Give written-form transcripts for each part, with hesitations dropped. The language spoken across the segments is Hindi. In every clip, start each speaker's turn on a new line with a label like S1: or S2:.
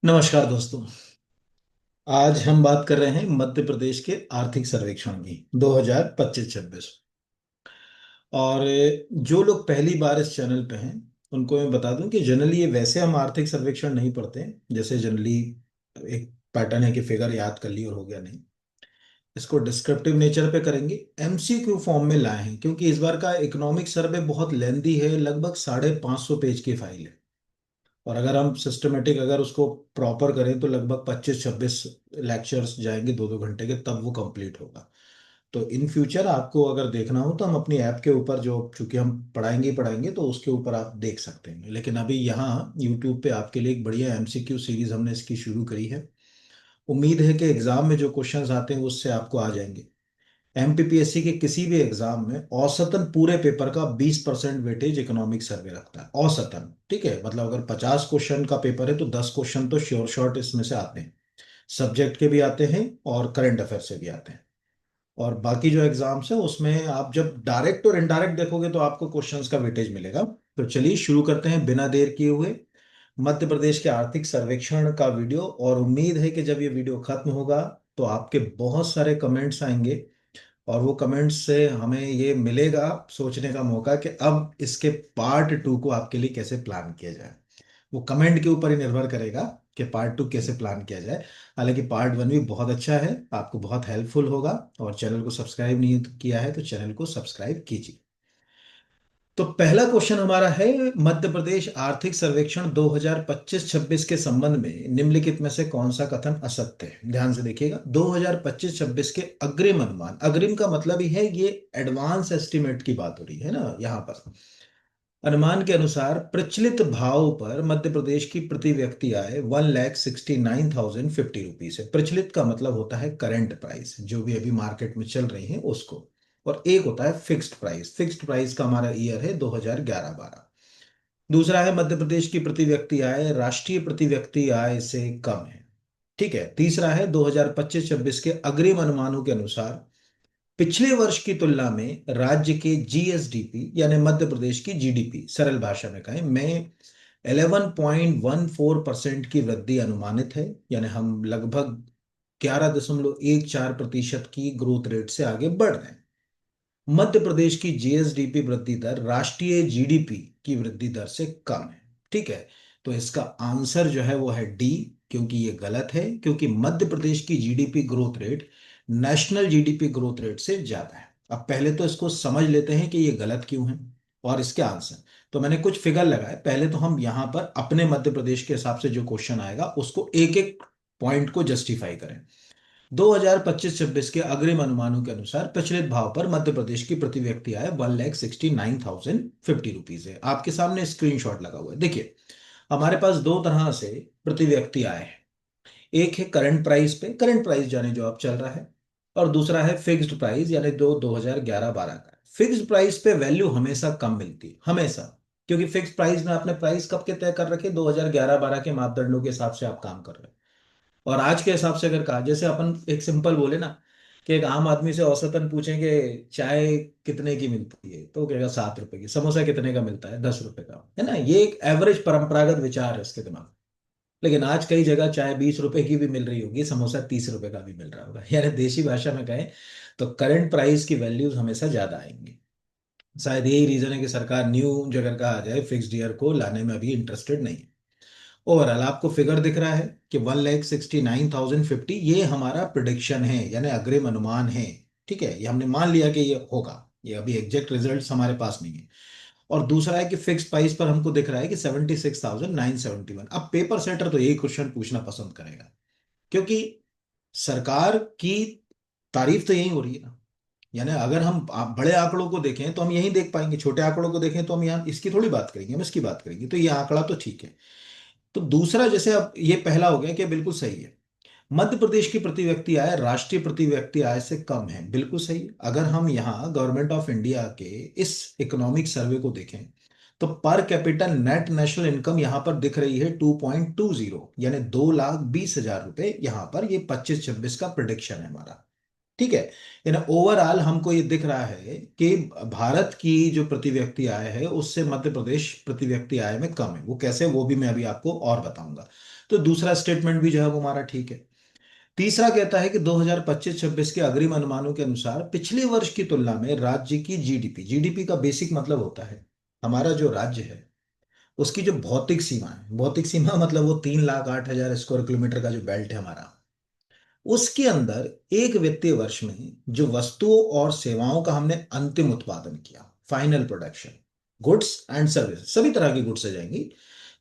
S1: नमस्कार दोस्तों। आज हम बात कर रहे हैं मध्य प्रदेश के आर्थिक सर्वेक्षण की 2025-26। और जो लोग पहली बार इस चैनल पे हैं उनको मैं बता दूं कि जनरली ये वैसे हम आर्थिक सर्वेक्षण नहीं पढ़ते हैं। जैसे जनरली एक पैटर्न है कि फिगर याद कर ली और हो गया, नहीं। इसको डिस्क्रिप्टिव नेचर पे करेंगे, एमसीक्यू फॉर्म में लाए हैं, क्योंकि इस बार का इकोनॉमिक सर्वे बहुत लेंदी है, लगभग 550 पेज की फाइल है। और अगर हम सिस्टमेटिक अगर उसको प्रॉपर करें तो लगभग 25-26 लेक्चर्स जाएंगे, 2-2 घंटे के, तब वो कंप्लीट होगा। तो इन फ्यूचर आपको अगर देखना हो तो हम अपनी ऐप के ऊपर, जो चूंकि हम पढ़ाएंगे ही पढ़ाएंगे, तो उसके ऊपर आप देख सकते हैं। लेकिन अभी यहाँ यूट्यूब पे आपके लिए एक बढ़िया एमसीक्यू सीरीज हमने इसकी शुरू करी है। उम्मीद है कि एग्जाम में जो क्वेश्चंस आते हैं उससे आपको आ जाएंगे। एमपीपीएससी के किसी भी एग्जाम में औसतन पूरे पेपर का 20% वेटेज इकोनॉमिक सर्वे रखता है, औसतन। ठीक है, मतलब अगर 50 क्वेश्चन का पेपर है तो 10 क्वेश्चन तो श्योर शॉर्ट इसमें से आते हैं। सब्जेक्ट के भी आते हैं और करंट अफेयर से भी आते हैं। और बाकी जो एग्जाम्स है उसमें आप जब डायरेक्ट और इनडायरेक्ट देखोगे तो आपको क्वेश्चंस का वेटेज मिलेगा। तो चलिए शुरू करते हैं बिना देर किए हुए मध्य प्रदेश के आर्थिक सर्वेक्षण का वीडियो। और उम्मीद है कि जब ये वीडियो खत्म होगा तो आपके बहुत सारे कमेंट्स आएंगे, और वो कमेंट्स से हमें ये मिलेगा सोचने का मौका कि अब इसके पार्ट 2 को आपके लिए कैसे प्लान किया जाए। वो कमेंट के ऊपर ही निर्भर करेगा कि पार्ट 2 कैसे प्लान किया जाए। हालांकि पार्ट 1 भी बहुत अच्छा है, आपको बहुत हेल्पफुल होगा। और चैनल को सब्सक्राइब नहीं किया है तो चैनल को सब्सक्राइब कीजिए। तो पहला क्वेश्चन हमारा है, मध्य प्रदेश आर्थिक सर्वेक्षण 2025-26 के संबंध में निम्नलिखित में से कौन सा कथन असत्य है। ध्यान से देखिएगा, 2025-26 के अग्रिम अनुमान, अग्रिम का मतलब ही है ये एडवांस एस्टिमेट की बात हो रही है ना यहाँ पर। अनुमान के अनुसार प्रचलित भाव पर मध्य प्रदेश की प्रति व्यक्ति आय 1,69,050 रुपीज है। प्रचलित का मतलब होता है करंट प्राइस, जो भी अभी मार्केट में चल रही है उसको। और एक होता है फिक्स्ड प्राइस, फिक्स्ड प्राइस का हमारा ईयर है 2011-12। दूसरा है मध्य प्रदेश की प्रति व्यक्ति आय राष्ट्रीय प्रति व्यक्ति आय से कम है। ठीक है। तीसरा है 2025-26 के अग्रिम अनुमानों के अनुसार पिछले वर्ष की तुलना में राज्य के जीएसडीपी यानी मध्य प्रदेश की जीडीपी, सरल भाषा में कहें, में 11.14% की वृद्धि अनुमानित है। यानी हम लगभग 11.14% की ग्रोथ रेट से आगे बढ़ रहे हैं। मध्य प्रदेश की जीएसडीपी वृद्धि दर राष्ट्रीय जीडीपी की वृद्धि दर से कम है। ठीक है। तो इसका आंसर जो है वो है डी, क्योंकि ये गलत है, क्योंकि मध्य प्रदेश की GDP growth rate national GDP growth rate से ज्यादा है। अब पहले तो इसको समझ लेते हैं कि ये गलत क्यों है और इसके आंसर। तो मैंने कुछ फिगर लगाए, पहले तो हम यहां पर अपने मध्य प्रदेश के हिसाब से जो क्वेश्चन आएगा उसको एक एक पॉइंट को जस्टिफाई करें। 2025-26 के अग्रिम अनुमानों के अनुसार प्रचलित भाव पर मध्य प्रदेश की प्रति व्यक्ति आय 1,69,050 रुपीज है। आपके सामने स्क्रीनशॉट लगा हुआ है, देखिए। हमारे पास दो तरह से प्रति व्यक्ति आय है। एक है करंट प्राइस पे, करंट प्राइस जाने जो अब चल रहा है। और दूसरा है फिक्स्ड प्राइस, यानी 2011-12 का। फिक्स्ड प्राइस पे वैल्यू हमेशा कम मिलती है, हमेशा। क्योंकि फिक्स्ड प्राइस में आपने प्राइस कब के तय कर रखे, 2011-12 के मापदंडों के हिसाब से आप काम कर रहे हैं। और आज के हिसाब से अगर कहा, जैसे अपन एक सिंपल बोले ना, कि एक आम आदमी से औसतन पूछें कि चाय कितने की मिलती है, तो वो कहेगा 7 रुपए की। समोसा कितने का मिलता है, 10 रुपए का, है ना। ये एक एवरेज परंपरागत विचार है उसके दिमाग में। लेकिन आज कई जगह चाय 20 रुपए की भी मिल रही होगी, समोसा 30 रुपए का भी मिल रहा होगा। यानी देशी भाषा में कहें तो करंट प्राइस की वैल्यूज हमेशा ज्यादा आएंगी। शायद यही रीजन है कि सरकार न्यू, जो अगर कहा जाए, फिक्स्ड ईयर को लाने में अभी इंटरेस्टेड नहीं है। ओवरऑल आपको फिगर दिख रहा है कि 1,69,050, ये हमारा प्रिडिक्शन है, यानी अग्रिम अनुमान है। ठीक है, ये हमने मान लिया कि ये होगा, ये अभी एग्जैक्ट रिजल्ट्स हमारे पास नहीं है। और दूसरा है कि फिक्स प्राइस पर हमको दिख रहा है कि 76,971। अब पेपर सेटर तो यही क्वेश्चन पूछना पसंद करेगा, क्योंकि सरकार की तारीफ तो यही हो रही है ना। यानी अगर हम आप बड़े आंकड़ों को देखें तो हम यही देख पाएंगे, छोटे आंकड़ों को देखें तो हम यहाँ इसकी थोड़ी बात करेंगे, हम इसकी बात करेंगे। तो ये आंकड़ा तो ठीक है। तो दूसरा, जैसे अब ये पहला हो गया कि बिल्कुल सही है, मध्य प्रदेश की प्रति व्यक्ति आय राष्ट्रीय प्रति व्यक्ति आय से कम है, बिल्कुल सही है। अगर हम यहाँ गवर्नमेंट ऑफ इंडिया के इस इकोनॉमिक सर्वे को देखें तो पर कैपिटल नेट नेशनल इनकम यहाँ पर दिख रही है 2.20, यानी 2,20,000 रुपए। यहाँ पर ये 25-26 का प्रिडिक्शन है हमारा। ठीक है। यानी ओवरऑल हमको ये दिख रहा है कि भारत की जो प्रति व्यक्ति आय है उससे मध्य प्रदेश प्रति व्यक्ति आय में कम है। वो कैसे, वो भी मैं अभी आपको और बताऊंगा। तो दूसरा स्टेटमेंट भी जो है वो हमारा ठीक है। तीसरा कहता है कि 2025-26 के अग्रिम अनुमानों के अनुसार पिछले वर्ष की तुलना में राज्य की जीडीपी, जीडीपी का बेसिक मतलब होता है हमारा जो राज्य है उसकी जो भौतिक सीमा है, भौतिक सीमा मतलब वो 3,08,000 स्क्वायर किलोमीटर का जो बेल्ट है हमारा, उसके अंदर एक वित्तीय वर्ष में जो वस्तुओं और सेवाओं का हमने अंतिम उत्पादन किया, final production, goods and service, सभी तरह की गुड्स आ जाएंगी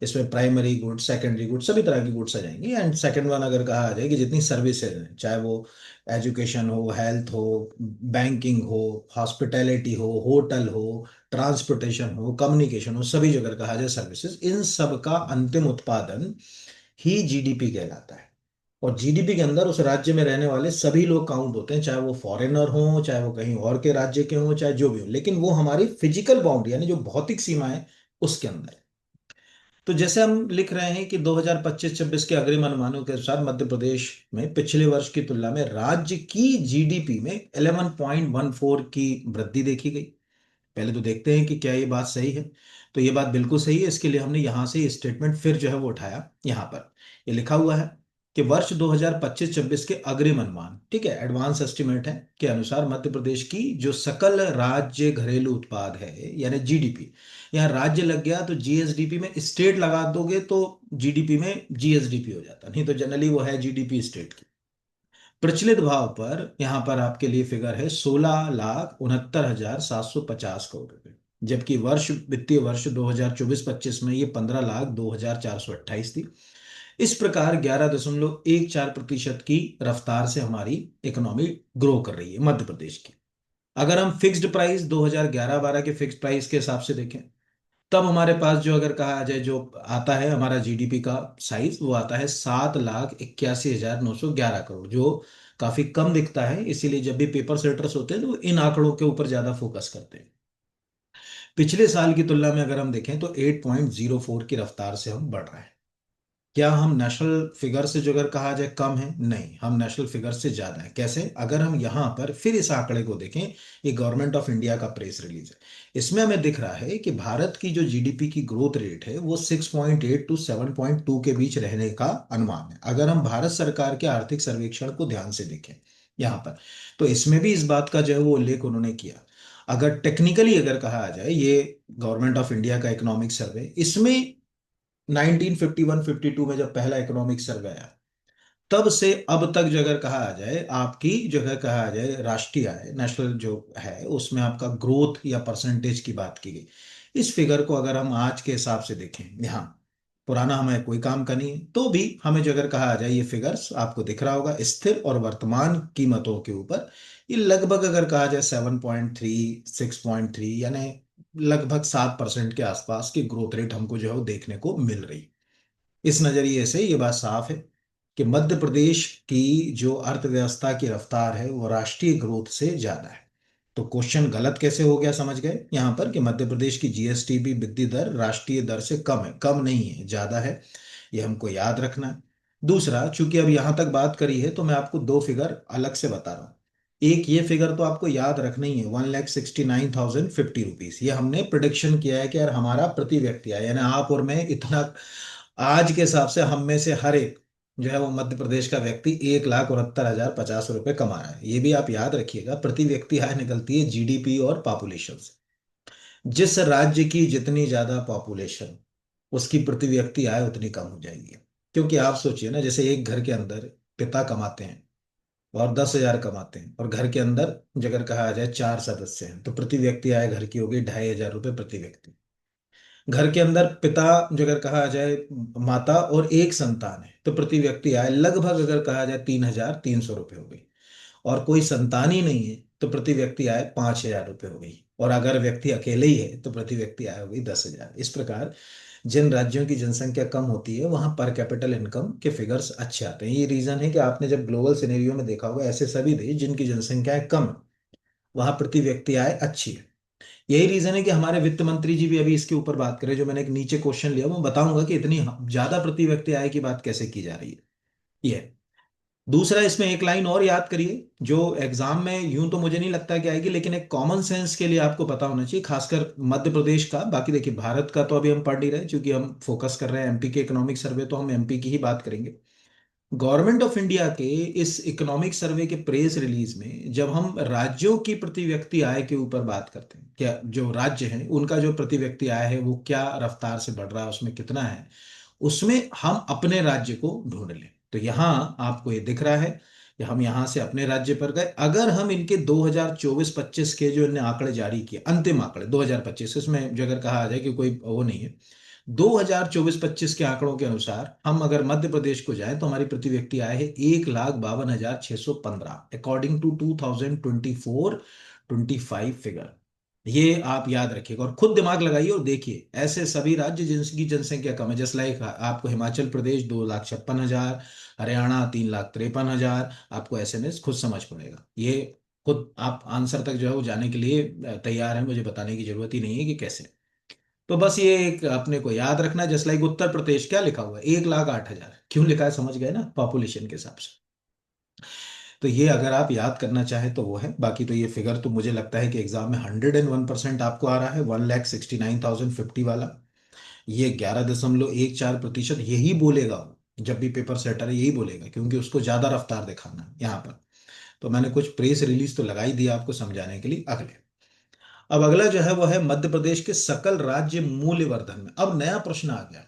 S1: इसमें, प्राइमरी गुड्स, सेकेंडरी गुड्स, सभी तरह की गुड्स आ जाएंगी। एंड सेकेंड वन अगर कहा जाए कि जितनी सर्विसेज हैं, चाहे वो एजुकेशन हो, हेल्थ हो, बैंकिंग हो, हॉस्पिटैलिटी हो, होटल हो, ट्रांसपोर्टेशन हो, कम्युनिकेशन हो, सभी जो अगर कहा जाए सर्विसेज, इन सब का अंतिम उत्पादन ही जीडीपी कहलाता है। और जीडीपी के अंदर उस राज्य में रहने वाले सभी लोग काउंट होते हैं, चाहे वो फॉरेनर हो, चाहे वो कहीं और के राज्य के हों, चाहे जो भी हो, लेकिन वो हमारी फिजिकल बाउंड्री यानी जो भौतिक सीमा है उसके अंदर है। तो जैसे हम लिख रहे हैं कि 2025-26 के अग्रिम अनुमानों के अनुसार मध्य प्रदेश में पिछले वर्ष की तुलना में राज्य की जीडीपी में 11.14 की वृद्धि देखी गई। पहले तो देखते हैं कि क्या ये बात सही है। तो ये बात बिल्कुल सही है, इसके लिए हमने यहां से स्टेटमेंट फिर जो है वो उठाया। यहां पर ये लिखा हुआ है कि वर्ष 2025-26 के अग्रिम अनुमान, ठीक है, एडवांस एस्टिमेट है, के अनुसार मध्य प्रदेश की जो सकल राज्य घरेलू उत्पाद है यानी जीडीपी, यहाँ राज्य लग गया तो जीएसडीपी में स्टेट लगा दोगे तो जीडीपी में जीएसडीपी हो जाता, नहीं तो जनरली वो है जीडीपी स्टेट की। प्रचलित भाव पर यहां पर आपके लिए फिगर है 16,69,750 करोड़ रुपए, जबकि वित्तीय वर्ष 2024-25 में ये 15,02,428 थी। इस प्रकार 11.14% की रफ्तार से हमारी इकोनॉमी ग्रो कर रही है मध्य प्रदेश की। अगर हम फिक्स्ड प्राइस 2011-12 के फिक्स्ड प्राइस के हिसाब से देखें, तब हमारे पास जो अगर कहा जाए जो आता है हमारा जीडीपी का साइज, वो आता है 7,81,911 करोड़, जो काफी कम दिखता है। इसीलिए जब भी पेपर सेटर्स होते हैं तो वो इन आंकड़ों के ऊपर ज्यादा फोकस करते हैं। पिछले साल की तुलना में अगर हम देखें तो 8.04 की रफ्तार से हम बढ़ रहे हैं। क्या हम नेशनल फिगर से जो अगर कहा जाए कम है? नहीं, हम नेशनल फिगर से ज्यादा है। कैसे? अगर हम यहाँ पर फिर इस आंकड़े को देखें, ये गवर्नमेंट ऑफ इंडिया का प्रेस रिलीज है, इसमें हमें दिख रहा है कि भारत की जो जीडीपी की ग्रोथ रेट है वो 6.8 टू 7.2 के बीच रहने का अनुमान है, अगर हम भारत सरकार के आर्थिक सर्वेक्षण को ध्यान से देखें यहाँ पर। तो इसमें भी इस बात का जो है वो उल्लेख उन्होंने किया। अगर टेक्निकली अगर कहा जाए, ये गवर्नमेंट ऑफ इंडिया का इकोनॉमिक सर्वे, इसमें 1951-52 में जब पहला इकोनॉमिक सर्वे आया, तब से अब तक जो अगर कहा जाए आपकी जो है कहा जाए राष्ट्रीय आय, नेशनल जो है, उसमें आपका ग्रोथ या परसेंटेज की बात की गई। इस फिगर को अगर हम आज के हिसाब से देखें, यहाँ पुराना हमें कोई काम का नहीं है, तो भी हमें जो अगर कहा जाए ये फिगर्स आपको दिख रहा होगा, स्थिर और वर्तमान कीमतों के ऊपर ये लगभग अगर कहा जाए 7.3, 6.3 यानी लगभग 7% के आसपास की ग्रोथ रेट हमको जो है वो देखने को मिल रही। इस नजरिए से ये बात साफ है कि मध्य प्रदेश की जो अर्थव्यवस्था की रफ्तार है वो राष्ट्रीय ग्रोथ से ज्यादा है। तो क्वेश्चन गलत कैसे हो गया समझ गए यहाँ पर कि मध्य प्रदेश की जीएसटी भी वृद्धि दर राष्ट्रीय दर से कम है, कम नहीं है, ज्यादा है। ये हमको याद रखना है। दूसरा, चूंकि अब यहां तक बात करी है तो मैं आपको दो फिगर अलग से बता रहा हूँ। एक ये फिगर तो आपको याद रखना ही है, 1,69,050 रुपीज, ये हमने प्रिडिक्शन किया है कि यार हमारा प्रति व्यक्ति आय यानी आप और मैं इतना, आज के हिसाब से हम में से हर एक जो है वो मध्य प्रदेश का व्यक्ति 1,69,050 रुपये कमा रहा है। ये भी आप याद रखिएगा, प्रति व्यक्ति आय निकलती है जीडीपी और पॉपुलेशन से। जिस राज्य की जितनी ज्यादा पॉपुलेशन, उसकी प्रति व्यक्ति आय उतनी कम हो जाएगी। क्योंकि आप सोचिए ना, जैसे एक घर के अंदर पिता कमाते हैं और 10,000 कमाते हैं, और घर के अंदर अगर कहा जाए 4 सदस्य हैं, तो प्रति व्यक्ति आय घर की होगी 2,500 रुपये प्रति व्यक्ति। घर के अंदर पिता जो अगर कहा जाए, माता और एक संतान है, तो प्रति व्यक्ति आय लगभग अगर कहा जाए 3,300 रुपये हो गई। और कोई संतान ही नहीं है तो प्रति व्यक्ति आय 5,000 रुपये हो गई। और अगर व्यक्ति अकेले ही है तो प्रति व्यक्ति आय हो गई 10,000। इस प्रकार जिन राज्यों की जनसंख्या कम होती है वहां पर कैपिटल इनकम के फिगर्स अच्छे आते हैं। ये रीजन है कि आपने जब ग्लोबल सिनेरियो में देखा होगा, ऐसे सभी देश जिनकी जनसंख्या कम है वहां प्रति व्यक्ति आय अच्छी है। यही रीजन है कि हमारे वित्त मंत्री जी भी अभी इसके ऊपर बात करें, जो मैंने एक नीचे क्वेश्चन लिया, मैं बताऊंगा कि इतनी ज्यादा प्रति व्यक्ति आय की बात कैसे की जा रही है। ये है। दूसरा, इसमें एक लाइन और याद करिए, जो एग्जाम में यूं तो मुझे नहीं लगता कि आएगी, लेकिन एक कॉमन सेंस के लिए आपको पता होना चाहिए, खासकर मध्य प्रदेश का। बाकी देखिए, भारत का तो अभी हम पढ़ नहीं रहे, क्योंकि हम फोकस कर रहे हैं एमपी के इकोनॉमिक सर्वे, तो हम एमपी की ही बात करेंगे। गवर्नमेंट ऑफ इंडिया के इस इकोनॉमिक सर्वे के प्रेस रिलीज में जब हम राज्यों की प्रति व्यक्ति आय के ऊपर बात करते हैं, क्या जो राज्य हैं उनका जो प्रति व्यक्ति आय है वो क्या रफ्तार से बढ़ रहा है, उसमें कितना है, उसमें हम अपने राज्य को ढूंढ लें। तो यहाँ आपको ये दिख रहा है कि हम यहाँ से अपने राज्य पर गए। अगर हम इनके 2024-25 के जो इनने आंकड़े जारी किए, अंतिम आंकड़े 2025, इसमें जो अगर कहा आ जाए कि कोई वो नहीं है, 2024-25 के आंकड़ों के अनुसार हम अगर मध्य प्रदेश को जाएं तो हमारी प्रति व्यक्ति आय है 1,52,615, अकॉर्डिंग टू 2024-25 फिगर। ये आप याद रखिएगा और खुद दिमाग लगाइए और देखिए, ऐसे सभी राज्य जिनकी जनसंख्या कम है, जैसे लाइक आपको हिमाचल प्रदेश 2,56,000, हरियाणा 3,53,000, आपको ऐसे में खुद समझ पड़ेगा। ये खुद आप आंसर तक जो है वो जाने के लिए तैयार हैं, मुझे बताने की जरूरत ही नहीं है कि कैसे। तो बस ये एक अपने को याद रखना, जैसे लाइक उत्तर प्रदेश क्या लिखा हुआ है, 1,08,000, क्यों लिखा है समझ गए ना, पॉपुलेशन के हिसाब से। तो ये अगर आप याद करना चाहें तो वो है। बाकी तो ये फिगर तो मुझे लगता है कि एग्जाम में 101% आपको आ रहा है, 1,69,050 वाला। ये 11.14% यही बोलेगा वो, जब भी पेपर सेटर यही बोलेगा, क्योंकि उसको ज्यादा रफ्तार दिखाना है यहाँ पर। तो मैंने कुछ प्रेस रिलीज तो लगाई दी आपको समझाने के लिए। अगले, अब अगला जो है वो है मध्य प्रदेश के सकल राज्य मूल्यवर्धन में। अब नया प्रश्न आ गया,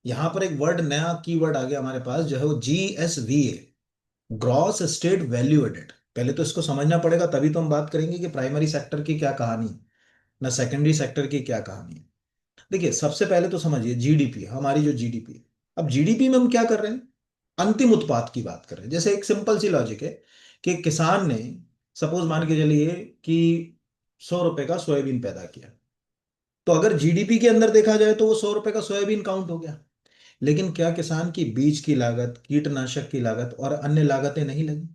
S1: यहां पर एक वर्ड, नया कीवर्ड आ गया हमारे पास, जो है वो GSVA, gross state value added. पहले तो इसको समझना पड़ेगा, तभी तो हम बात करेंगे कि प्राइमरी सेक्टर की क्या कहानी है, ना सेकेंडरी सेक्टर की क्या कहानी है। देखिए, सबसे पहले तो समझिए जीडीपी, हमारी जो जीडीपी है। अब जीडीपी में हम क्या कर रहे हैं, अंतिम उत्पाद की बात कर रहे हैं। जैसे एक सिंपल सी लॉजिक है कि किसान ने, सपोज मान के चलिए कि 100 रुपए का सोयाबीन पैदा किया, तो अगर जीडीपी के अंदर देखा जाए तो वो 100 रुपए का सोयाबीन काउंट हो गया। लेकिन क्या किसान की बीज की लागत, कीटनाशक की लागत और अन्य लागतें नहीं लगी?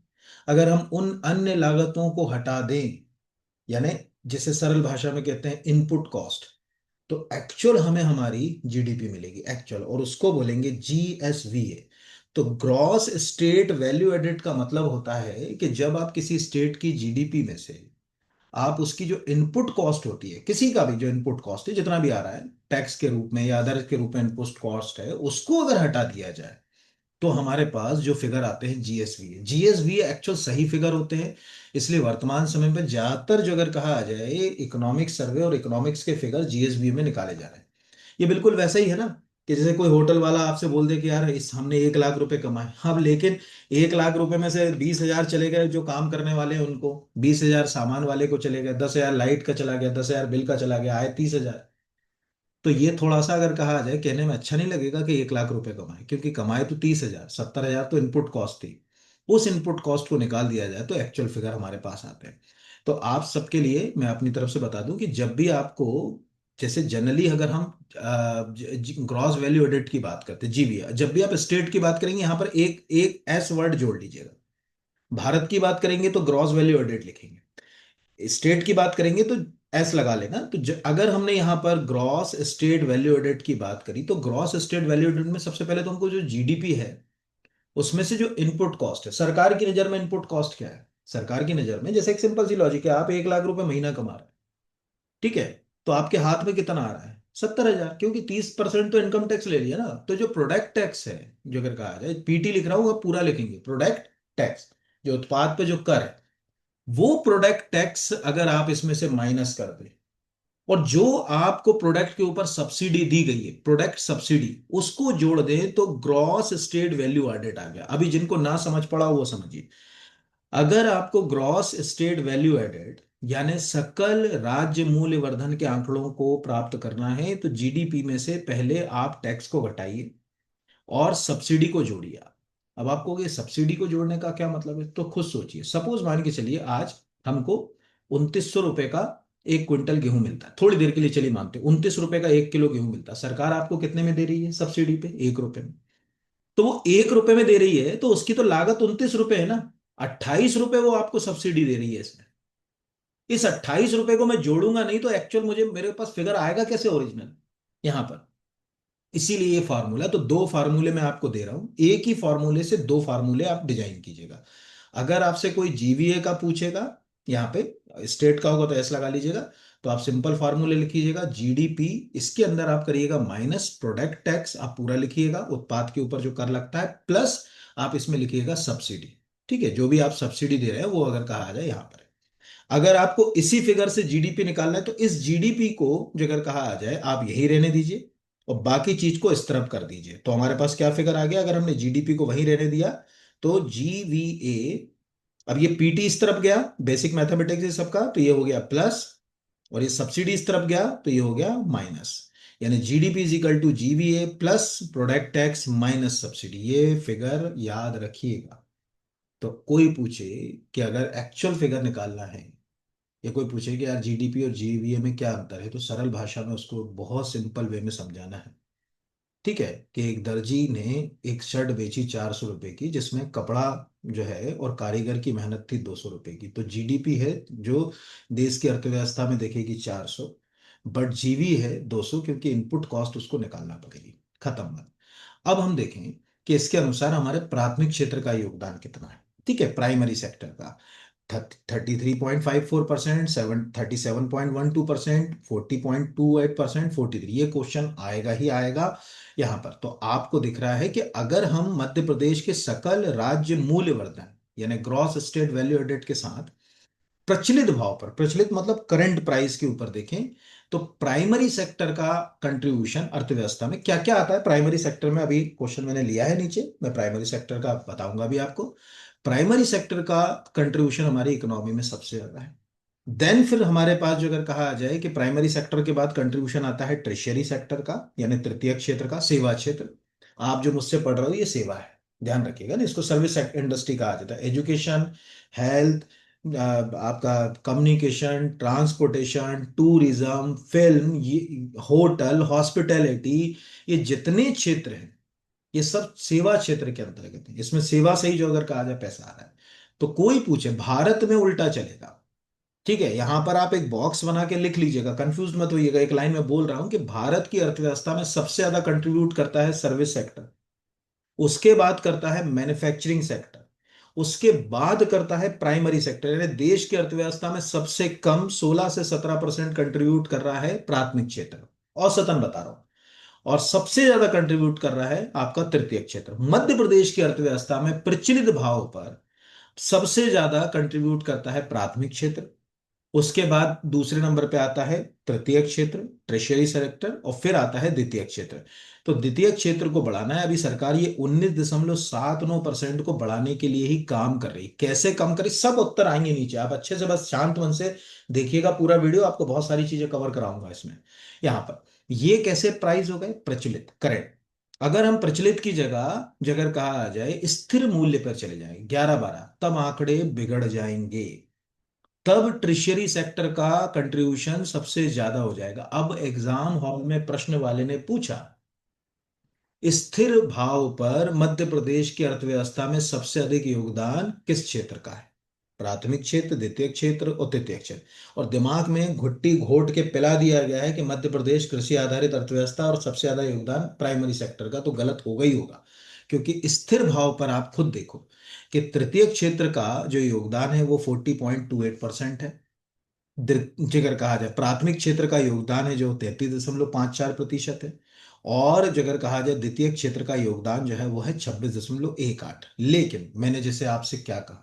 S1: अगर हम उन अन्य लागतों को हटा दें, यानी जिसे सरल भाषा में कहते हैं इनपुट कॉस्ट, तो एक्चुअल हमें हमारी जीडीपी मिलेगी एक्चुअल, और उसको बोलेंगे GSVA। तो ग्रॉस स्टेट वैल्यू एडेड का मतलब होता है कि जब आप किसी स्टेट की जीडीपी में से आप उसकी जो इनपुट कॉस्ट होती है, किसी का भी जो इनपुट कॉस्ट है, जितना भी आ रहा है टैक्स के रूप में या अदर के रूप में इनपुट कॉस्ट है, उसको अगर हटा दिया जाए तो हमारे पास जो फिगर आते हैं GSVA एक्चुअल सही फिगर होते हैं। इसलिए वर्तमान समय में ज्यादातर जो अगर कहा आ जाए, इकोनॉमिक्स सर्वे और इकोनॉमिक्स के फिगर GSVA में निकाले जा रहे हैं। ये बिल्कुल वैसा ही है ना, कि जैसे कोई होटल वाला आपसे बोल दे कि यार इस हमने 1,00,000 रुपए कमाए, अब लेकिन 1,00,000 रुपए में से 20,000 चले गए जो काम करने वाले हैं उनको, 20,000 सामान वाले को चले गए, 10,000 लाइट का चला गया, 10,000 बिल का चला गया, आए 30,000। तो ये थोड़ा सा अगर कहा जाए, कहने में अच्छा नहीं लगेगा कि 1,00,000 रुपए कमाए, क्योंकि कमाए तो 30,000, 70,000 तो इनपुट कॉस्ट थी। उस इनपुट कॉस्ट को निकाल दिया जाए तो एक्चुअल फिगर हमारे पास आते हैं। तो आप सबके लिए मैं अपनी तरफ से बता दूं कि जब भी आपको, जैसे जनरली अगर हम ग्रॉस वैल्यू एडेड की बात करते हैं, GVA, जब भी आप स्टेट की बात करेंगे यहाँ पर एक एक एस वर्ड जोड़ लीजिएगा। भारत की बात करेंगे तो ग्रॉस वैल्यू एडेड लिखेंगे, स्टेट की बात करेंगे तो एस लगा लेना। तो अगर हमने यहाँ पर ग्रॉस स्टेट वैल्यू एडेड की बात करी, तो ग्रॉस स्टेट वैल्यू एडेड में सबसे पहले तो हमको जो जीडीपी है उसमें से जो इनपुट कॉस्ट है, सरकार की नजर में इनपुट कॉस्ट क्या है, सरकार की नजर में जैसे एक सिंपल सी लॉजिक है, आप 1,00,000 रुपए महीना कमा रहे हैं, ठीक है, तो आपके हाथ में कितना आ रहा है, 70,000, क्योंकि 30% तो इनकम टैक्स ले लिया ना। तो जो प्रोडक्ट टैक्स है, जो अगर कहा जाए, पीटी लिख रहा हूँ, अब पूरा लिखेंगे, प्रोडक्ट टैक्स, जो उत्पाद पे जो कर है, वो प्रोडक्ट टैक्स अगर आप इसमें से माइनस कर दें, और जो आपको प्रोडक्ट के ऊपर सब्सिडी दी गई है, प्रोडक्ट सब्सिडी, उसको जोड़ दें, तो ग्रॉस स्टेट वैल्यू एडेड आ गया। अभी जिनको ना समझ पड़ा वो समझिए, अगर आपको ग्रॉस स्टेट वैल्यू एडेड यानी सकल राज्य मूल्य वर्धन के आंकड़ों को प्राप्त करना है, तो जीडीपी में से पहले आप टैक्स को घटाइए और सब्सिडी को जोड़िए। अब आपको ये सब्सिडी को जोड़ने का क्या मतलब है, तो खुद सोचिए। सपोज मान के चलिए आज हमको 2,900 रुपए का 1 क्विंटल गेहूं मिलता है, थोड़ी देर के लिए चलिए मानते हैं 29 रुपए का 1 किलो गेहूं मिलता है, सरकार आपको कितने में दे रही है सब्सिडी पे, 1 रुपए में। तो वो 1 रुपए में दे रही है तो उसकी तो लागत 29 रुपए है ना, 28 रुपए वो आपको सब्सिडी दे रही है इसमें। इस 28 रुपए को मैं जोड़ूंगा नहीं तो एक्चुअल मुझे, मेरे पास फिगर आएगा कैसे ओरिजिनल यहाँ पर। इसीलिए ये फार्मूला, तो दो फार्मूले मैं आपको दे रहा हूं, एक ही फार्मूले से दो फार्मूले आप डिजाइन कीजिएगा। अगर आपसे कोई जीवीए का पूछेगा, यहाँ पे स्टेट का होगा तो एस लगा लीजिएगा, तो आप सिंपल फार्मूले लिखिएगा जीडीपी, इसके अंदर आप करिएगा माइनस प्रोडक्ट टैक्स, आप पूरा लिखिएगा उत्पाद के ऊपर जो कर लगता है, प्लस आप इसमें लिखिएगा सब्सिडी। ठीक है, जो भी आप सब्सिडी दे रहे हैं वो अगर कहा आ जाए यहाँ पर। अगर आपको इसी फिगर से जीडीपी निकालना है तो इस जीडीपी को जो अगर कहा आ जाए आप यही रहने दीजिए और बाकी चीज को इस तरफ कर दीजिए, तो हमारे पास क्या फिगर आ गया, अगर हमने जीडीपी को वहीं रहने दिया तो जीवीए, अब ये पीटी इस तरफ गया, बेसिक मैथमेटिक्स ये सबका, तो ये हो गया प्लस, और ये सब्सिडी इस तरफ गया तो ये हो गया माइनस। यानी GDP is equal to GVA plus product tax minus subsidy, ये फिगर याद रखिएगा। तो कोई पूछे कि अगर एक्चुअल फिगर निकालना है, या कोई पूछे कि यार जीडीपी और जीवीए में क्या अंतर है, तो सरल भाषा में उसको बहुत सिंपल वे में समझाना है। ठीक है, कि एक दर्जी ने एक शर्ट बेची 400 रुपए की, जिसमें कपड़ा जो है और कारीगर की मेहनत थी 200 रुपए की, तो जीडीपी है जो देश की अर्थव्यवस्था में देखेगी 400, बट जीवी है 200, क्योंकि इनपुट कॉस्ट उसको निकालना पड़ेगी। खत्म बात। अब हम देखें कि इसके अनुसार हमारे प्राथमिक क्षेत्र का योगदान कितना है। ठीक है, प्राइमरी सेक्टर का 33.54%, 37.12%, 40.28%, 43, ये क्वेश्चन आएगा ही आएगा। यहां पर तो आपको दिख रहा है कि अगर हम मध्य प्रदेश के सकल राज्य मूल्य वर्धन यानी ग्रॉस स्टेट वैल्यू एडेड के साथ प्रचलित भाव पर, प्रचलित मतलब करंट प्राइस के ऊपर देखें, तो प्राइमरी सेक्टर का कंट्रीब्यूशन अर्थव्यवस्था में क्या क्या आता है। प्राइमरी सेक्टर में अभी क्वेश्चन मैंने लिया है नीचे, मैं प्राइमरी सेक्टर का बताऊंगा भी आपको। प्राइमरी सेक्टर का कंट्रीब्यूशन हमारी इकोनॉमी में सबसे ज्यादा है। देन फिर हमारे पास जो अगर कहा आ जाए कि प्राइमरी सेक्टर के बाद कंट्रीब्यूशन आता है ट्रेशरी सेक्टर का, यानी तृतीय क्षेत्र का, सेवा क्षेत्र। आप जो मुझसे पढ़ रहे हो ये सेवा है, ध्यान रखिएगा ना, इसको सर्विस इंडस्ट्री कहा जाता है। एजुकेशन, हेल्थ, आपका कम्युनिकेशन, ट्रांसपोर्टेशन, टूरिज्म, फिल्म, ये होटल, हॉस्पिटैलिटी, ये जितने क्षेत्र हैं ये सब सेवा क्षेत्र के अंतर्गत है। इसमें सेवा से ही जो अगर कहा जाए पैसा आ रहा है। तो कोई पूछे, भारत में उल्टा चलेगा। ठीक है, यहां पर आप एक बॉक्स बना के लिख लीजिएगा, कंफ्यूज मत होइएगा, एक लाइन में बोल रहा हूं कि भारत की अर्थव्यवस्था में सबसे ज्यादा कंट्रीब्यूट करता है सर्विस सेक्टर, उसके बाद करता है मैन्युफैक्चरिंग सेक्टर, उसके बाद करता है प्राइमरी सेक्टर, यानी देश की अर्थव्यवस्था में सबसे कम 16 से 17% कंट्रीब्यूट कर रहा है प्राथमिक क्षेत्र, औसतन बता रहा हूं। और सबसे ज्यादा कंट्रीब्यूट कर रहा है आपका तृतीय क्षेत्र। मध्य प्रदेश की अर्थव्यवस्था में प्रचलित भाव पर सबसे ज्यादा कंट्रीब्यूट करता है प्राथमिक क्षेत्र, उसके बाद दूसरे नंबर पे आता है तृतीय क्षेत्र, ट्रेशरी सेक्टर, और फिर आता है द्वितीय क्षेत्र। तो द्वितीय क्षेत्र को बढ़ाना है, अभी सरकार ये 19.79% को बढ़ाने के लिए ही काम कर रही है। कैसे कम करे, सब उत्तर आएंगे नीचे, आप अच्छे से बस शांत मन से देखिएगा पूरा वीडियो, आपको बहुत सारी चीजें कवर कराऊंगा इसमें। यहाँ पर ये कैसे प्राइस हो गए, प्रचलित करेंट। अगर हम प्रचलित की जगह जगह कहा आ जाए स्थिर मूल्य पर चले जाए 11-12, तब आंकड़े बिगड़ जाएंगे, तब ट्रिशरी सेक्टर का कंट्रीब्यूशन सबसे ज्यादा हो जाएगा। अब एग्जाम हॉल में प्रश्न वाले ने पूछा, स्थिर भाव पर मध्य प्रदेश की अर्थव्यवस्था में सबसे अधिक योगदान किस क्षेत्र का है, प्राथमिक क्षेत्र, द्वितीय क्षेत्र और तृतीय क्षेत्र। और दिमाग में घुट्टी घोट के पिला दिया गया है कि मध्य प्रदेश कृषि आधारित अर्थव्यवस्था और सबसे ज्यादा योगदान प्राइमरी सेक्टर का, तो गलत होगा ही होगा। क्योंकि स्थिर भाव पर आप खुद देखो कि तृतीय क्षेत्र का जो योगदान है वो 40.28% है। जिगर कहा जाए प्राथमिक क्षेत्र का योगदान है जो 33.54% है। और जगह कहा जाए द्वितीय क्षेत्र का योगदान जो है वो है 26.18। लेकिन मैंने जैसे आपसे क्या कहा,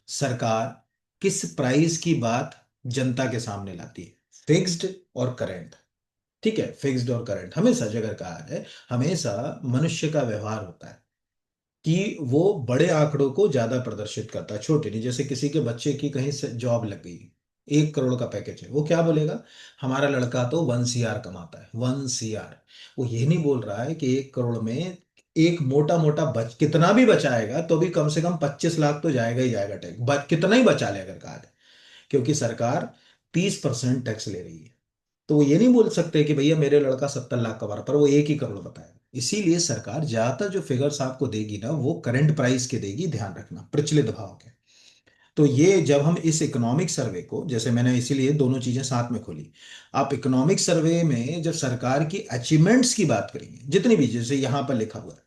S1: सरकार किस प्राइस की बात जनता के सामने लाती है, फिक्स्ड और करंट। ठीक है, फिक्स्ड और करंट हमेशा जगह कहा जाए, हमेशा मनुष्य का व्यवहार होता है कि वो बड़े आंकड़ों को ज्यादा प्रदर्शित करता है, छोटे नहीं। जैसे किसी के बच्चे की कहीं से जॉब लग गई, 1 करोड़ का पैकेज है, वो क्या बोलेगा, हमारा लड़का तो 1 CR कमाता है, 1 CR। वो ये नहीं बोल रहा है कि 1 करोड़ में एक मोटा मोटा कितना भी बचाएगा तो भी कम से कम 25 लाख तो जाएगा ही जाएगा टैक्स, कितना ही बचा ले अगर कहा जाए, क्योंकि सरकार 30% टैक्स ले रही है। तो वो ये नहीं बोल सकते कि भैया मेरे लड़का 70 लाख कमा रहा, पर वो 1 ही करोड़ बताएगा। इसीलिए सरकार ज्यादातर जो फिगर्स आपको देगी ना वो करंट प्राइस के देगी, ध्यान रखना, प्रचलित भाव के। तो ये जब हम इस इकोनॉमिक सर्वे को, जैसे मैंने इसीलिए दोनों चीजें साथ में खोली, आप इकोनॉमिक सर्वे में जब सरकार की अचीवमेंट्स की बात करेंगे, जितनी भी, जैसे यहां पर लिखा हुआ है,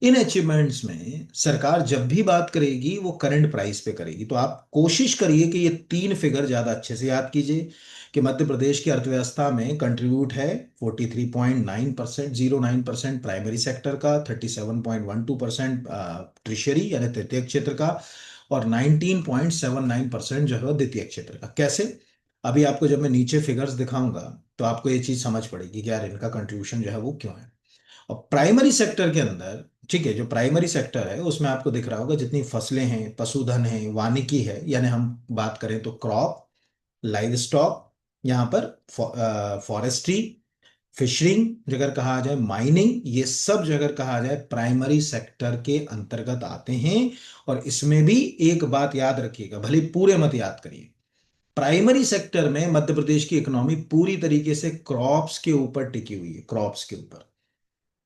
S1: इन अचीवमेंट्स में सरकार जब भी बात करेगी वो करंट प्राइस पे करेगी। तो आप कोशिश करिए कि ये तीन फिगर ज्यादा अच्छे से याद कीजिए कि मध्य प्रदेश की अर्थव्यवस्था में कंट्रीब्यूट है 43.9%, 09% प्राइमरी सेक्टर का, 37.12% ट्रिशरी यानी तृतीय क्षेत्र का, और 19.79% जो है वो द्वितीय क्षेत्र का। कैसे? अभी आपको जब मैं नीचे फिगर्स दिखाऊंगा तो आपको ये चीज समझ पड़ेगी कि यार इनका कंट्रीब्यूशन जो है वो क्यों है। और प्राइमरी सेक्टर के अंदर, ठीक है, जो प्राइमरी सेक्टर है उसमें आपको दिख रहा होगा जितनी फसलें हैं, पशुधन है, वानिकी है, यानी हम बात करें तो क्रॉप, लाइव स्टॉक, यहाँ पर फॉरेस्ट्री, फिशरिंग अगर कहा जाए, माइनिंग, ये सब जो अगर कहा जाए प्राइमरी सेक्टर के अंतर्गत आते हैं। और इसमें भी एक बात याद रखिएगा, भले पूरे मत याद करिए, प्राइमरी सेक्टर में मध्य प्रदेश की इकोनॉमी पूरी तरीके से क्रॉप्स के ऊपर टिकी हुई है, क्रॉप्स के ऊपर।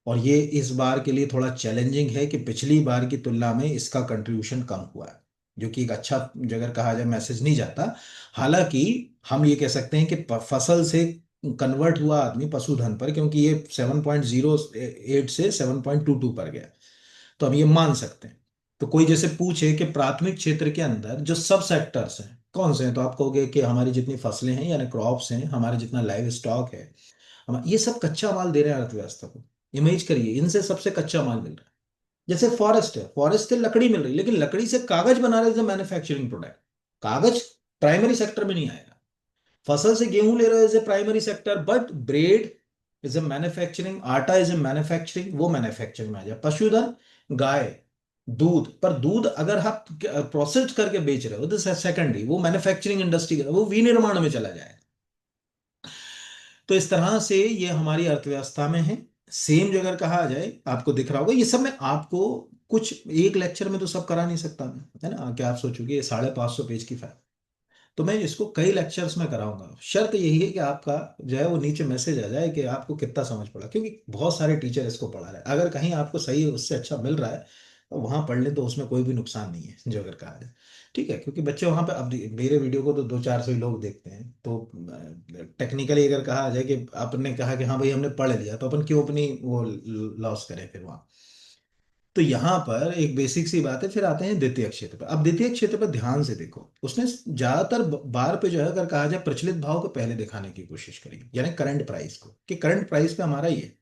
S1: और ये इस बार के लिए थोड़ा चैलेंजिंग है कि पिछली बार की तुलना में इसका कंट्रीब्यूशन कम हुआ है, जो कि एक अच्छा, जो अगर कहा जाए, मैसेज नहीं जाता। हालांकि हम ये कह सकते हैं कि फसल से कन्वर्ट हुआ आदमी पशुधन पर, क्योंकि ये 7.08 से 7.22 पर गया, तो हम ये मान सकते हैं। तो कोई जैसे पूछे कि प्राथमिक क्षेत्र के अंदर जो सब सेक्टर्स हैं कौन से हैं, तो आप कहोगे कि हमारी जितनी फसलें हैं यानी क्रॉप्स हैं, हमारे जितना लाइव स्टॉक है, हम ये सब कच्चा माल दे रहे हैं अर्थव्यवस्था को। इमेज करिए, इनसे सबसे कच्चा माल मिल रहा है। जैसे फॉरेस्ट है, फॉरेस्ट से लकड़ी मिल रही है, लेकिन लकड़ी से कागज बना रहे हैं मैन्युफैक्चरिंग प्रोडक्ट। कागज प्राइमरी सेक्टर में नहीं आएगा। फसल से गेहूं ले रहे हो as a primary sector, but bread is a manufacturing, atta is a manufacturing, वो मैन्युफैक्चरिंग में आ जाए। पशुधन, गाय, दूध, पर दूध अगर आप प्रोसेस करके बेच रहे हो तो सेकेंडरी, वो मैन्युफैक्चरिंग इंडस्ट्री, वो विनिर्माण में चला जाएगा। तो इस तरह से ये हमारी अर्थव्यवस्था में है। सेम जो अगर कहा जाए, आपको दिख रहा होगा ये सब, मैं आपको कुछ एक लेक्चर में तो सब करा नहीं सकता मैं, है ना, क्या आप सोचोगे ये 550 पेज की फाइल, तो मैं इसको कई लेक्चर्स में कराऊंगा। शर्त यही है कि आपका जो है वो नीचे मैसेज आ जाए कि आपको कितना समझ पड़ा, क्योंकि बहुत सारे टीचर इसको पढ़ा रहे हैं। अगर कहीं आपको सही उससे अच्छा मिल रहा है तो वहां पढ़ ले, तो उसमें कोई भी नुकसान नहीं है जो अगर कहा जाए। ठीक है, क्योंकि बच्चे वहां पे, अब मेरे वीडियो को तो 200-400 ही लोग देखते हैं, तो टेक्निकली अगर कहा जाए कि आपने कहा कि हाँ भाई हमने पढ़ लिया, तो अपन क्यों अपनी वो लॉस करें फिर वहां। तो यहाँ पर एक बेसिक सी बात है। फिर आते हैं द्वितीय क्षेत्र पर। अब द्वितीय क्षेत्र पर ध्यान से देखो, उसने ज्यादातर बार पे जो है अगर कहा जाए प्रचलित भाव को पहले दिखाने की कोशिश करी, यानी करंट प्राइस को, कि करंट प्राइस पे हमारा ये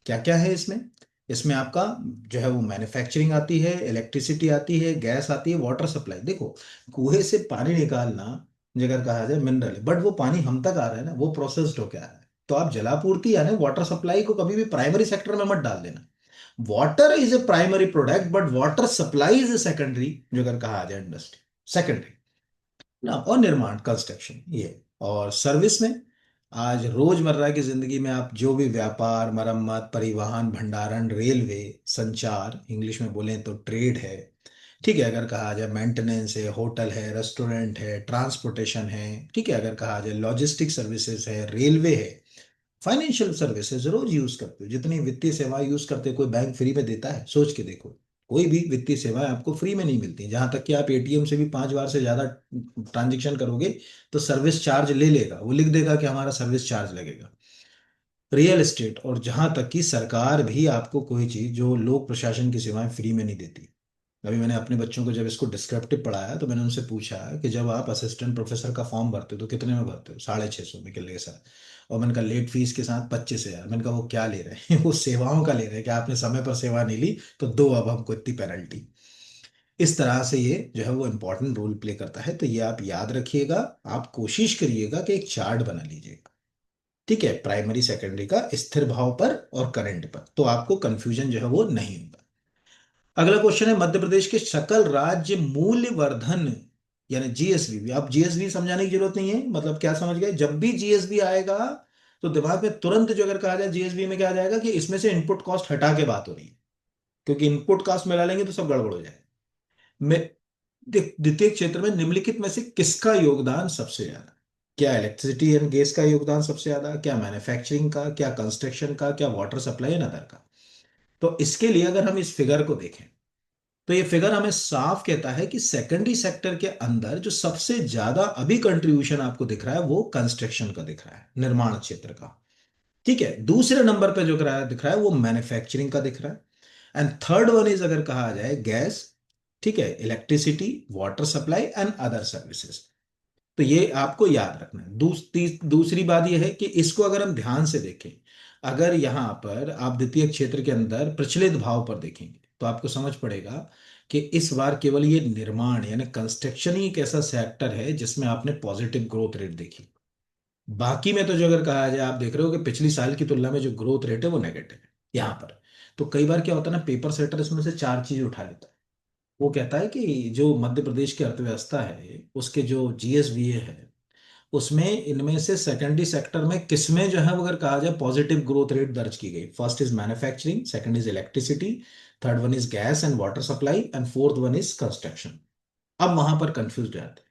S1: क्या क्या है इसमें। इसमें आपका जो है वो मैन्युफैक्चरिंग आती है, इलेक्ट्रिसिटी आती है, गैस आती है, वाटर सप्लाई। देखो, कुएं से पानी निकालना अगर कहा जाए मिनरल है, बट वो पानी हम तक आ रहा है ना, वो प्रोसेस्ड होके आ रहा है। तो आप जलापूर्ति यानी वाटर सप्लाई को कभी भी प्राइमरी सेक्टर में मत डाल देना। Water is a primary product, but water supply is a secondary, जो अगर कहा जाए इंडस्ट्री सेकेंडरी ना। और निर्माण, कंस्ट्रक्शन ये। और सर्विस में आज रोजमर्रा की जिंदगी में आप जो भी व्यापार, मरम्मत, परिवहन, भंडारण, रेलवे, संचार, इंग्लिश में बोलें तो ट्रेड है, ठीक है, अगर कहा जाए मेंटेनेंस है, होटल है, रेस्टोरेंट है, ट्रांसपोर्टेशन है, ठीक है, अगर कहा जाए लॉजिस्टिक सर्विसेज है, रेलवे है, फाइनेंशियल सर्विसेज रोज यूज करते हो, जितनी वित्तीय सेवा यूज करते हो, कोई बैंक फ्री में देता है? सोच के देखो, कोई भी वित्तीय सेवाएं आपको फ्री में नहीं मिलती। जहां तक कि आप एटीएम से भी 5 बार से ज्यादा ट्रांजेक्शन करोगे तो सर्विस चार्ज ले लेगा, वो लिख देगा कि हमारा सर्विस चार्ज लगेगा। रियल एस्टेट, और जहां तक कि सरकार भी आपको कोई चीज, जो लोक प्रशासन की सेवाएं फ्री में नहीं देती। अभी मैंने अपने बच्चों को जब इसको डिस्क्रिप्टिव पढ़ाया तो मैंने उनसे पूछा कि जब आप असिस्टेंट प्रोफेसर का फॉर्म भरते हो तो कितने में भरते हो? 650 में के लिए सर। और मैंने कहा लेट फीस के साथ 25 हजार। मैंने कहा वो क्या ले रहे हैं? वो सेवाओं का ले रहे हैं कि आपने समय पर सेवा नहीं ली तो दो अब हमको इतनी पेनल्टी। इस तरह से ये जो है वो इंपॉर्टेंट रोल प्ले करता है। तो ये आप याद रखिएगा। आप कोशिश करिएगा कि एक चार्ट बना लीजिएगा, ठीक है, प्राइमरी सेकेंडरी का स्थिर भाव पर और करंट पर, तो आपको कंफ्यूजन जो है वो नहीं होगा। अगला क्वेश्चन है, मध्य प्रदेश के सकल राज्य मूल्य वर्धन यानी जीएसबी। अब जीएसबी समझाने की जरूरत नहीं है, मतलब क्या समझ गए? जब भी जीएसबी आएगा तो दिमाग में तुरंत जो अगर कहा जाए जीएसबी में क्या आ जाएगा कि इसमें से इनपुट कॉस्ट हटा के बात हो रही है, क्योंकि इनपुट कॉस्ट मिला लेंगे तो सब गड़बड़ हो जाएगा। मैं द्वितीय क्षेत्र में निम्नलिखित में से किसका योगदान सबसे ज्यादा? क्या इलेक्ट्रिसिटी एंड गैस का योगदान सबसे ज्यादा, क्या मैन्युफैक्चरिंग का, क्या कंस्ट्रक्शन का, क्या वाटर सप्लाई एंड अदर का? तो इसके लिए अगर हम इस फिगर को देखें तो ये फिगर हमें साफ कहता है कि सेकेंडरी सेक्टर के अंदर जो सबसे ज्यादा अभी कंट्रीब्यूशन आपको दिख रहा है वो कंस्ट्रक्शन का दिख रहा है, निर्माण क्षेत्र का। ठीक है, दूसरे नंबर पे जो दिख रहा है वो मैन्युफैक्चरिंग का दिख रहा है। एंड थर्ड वन इज, अगर कहा जाए, गैस, ठीक है, electricity, water supply and other services. तो ये आपको याद रखना है। दूसरी बात ये है कि इसको अगर हम ध्यान से देखें, अगर यहाँ पर आप द्वितीय क्षेत्र के अंदर प्रचलित भाव पर देखेंगे तो आपको समझ पड़ेगा कि इस बार केवल ये निर्माण यानी कंस्ट्रक्शन ही एक ऐसा सेक्टर है जिसमें आपने पॉजिटिव ग्रोथ रेट देखी। बाकी में तो जो अगर कहा जाए, आप देख रहे हो कि पिछली साल की तुलना में जो ग्रोथ रेट है वो नेगेटिव है यहाँ पर। तो कई बार क्या होता है ना, पेपर सेटर इसमें से चार चीज उठा लेता है। वो कहता है कि जो मध्य प्रदेश की अर्थव्यवस्था है उसके जो जीएसडीए है उसमें इनमें से सेकेंडरी सेक्टर में किसमें जो है वो अगर कहा जाए पॉजिटिव ग्रोथ रेट दर्ज की गई, first is manufacturing, second is electricity, third one is gas and water supply and fourth one is construction. अब वहां पर कंफ्यूज जाते हैं।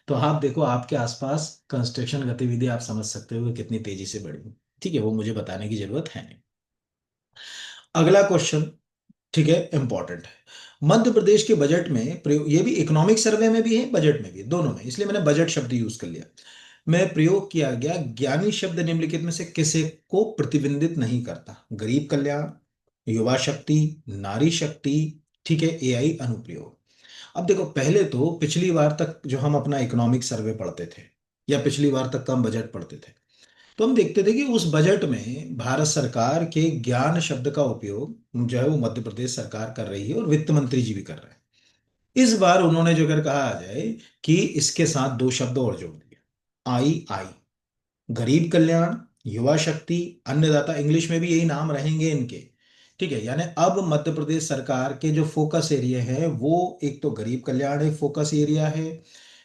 S1: तो आप देखो आपके आसपास कंस्ट्रक्शन गतिविधि आप समझ सकते हो कि कितनी तेजी से बढ़ी। ठीक है, वो मुझे बताने की जरूरत है नहीं। अगला क्वेश्चन, ठीक है, इंपॉर्टेंट है। मध्य प्रदेश के बजट में प्रयोग, ये भी इकोनॉमिक सर्वे में भी है, बजट में भी है, दोनों में, इसलिए मैंने बजट शब्द यूज कर लिया। में प्रयोग किया गया ज्ञानी शब्द निम्नलिखित में से किसे को प्रतिबिंबित नहीं करता? गरीब कल्याण, युवा शक्ति, नारी शक्ति, ठीक है, एआई अनुप्रयोग। अब देखो, पहले तो पिछली बार तक जो हम अपना इकोनॉमिक सर्वे पढ़ते थे या पिछली बार तक का हम बजट पढ़ते थे, तो हम देखते थे कि उस बजट में भारत सरकार के ज्ञान शब्द का उपयोग जो है वो मध्य प्रदेश सरकार कर रही है और वित्त मंत्री जी भी कर रहे हैं। इस बार उन्होंने जो अगर कहा जाए कि इसके साथ दो शब्द और जोड़ दिए, आई आई, गरीब कल्याण, युवा शक्ति, अन्नदाता, इंग्लिश में भी यही नाम रहेंगे इनके। ठीक है, यानी अब मध्य प्रदेश सरकार के जो फोकस एरिया है वो एक तो गरीब कल्याण एक फोकस एरिया है,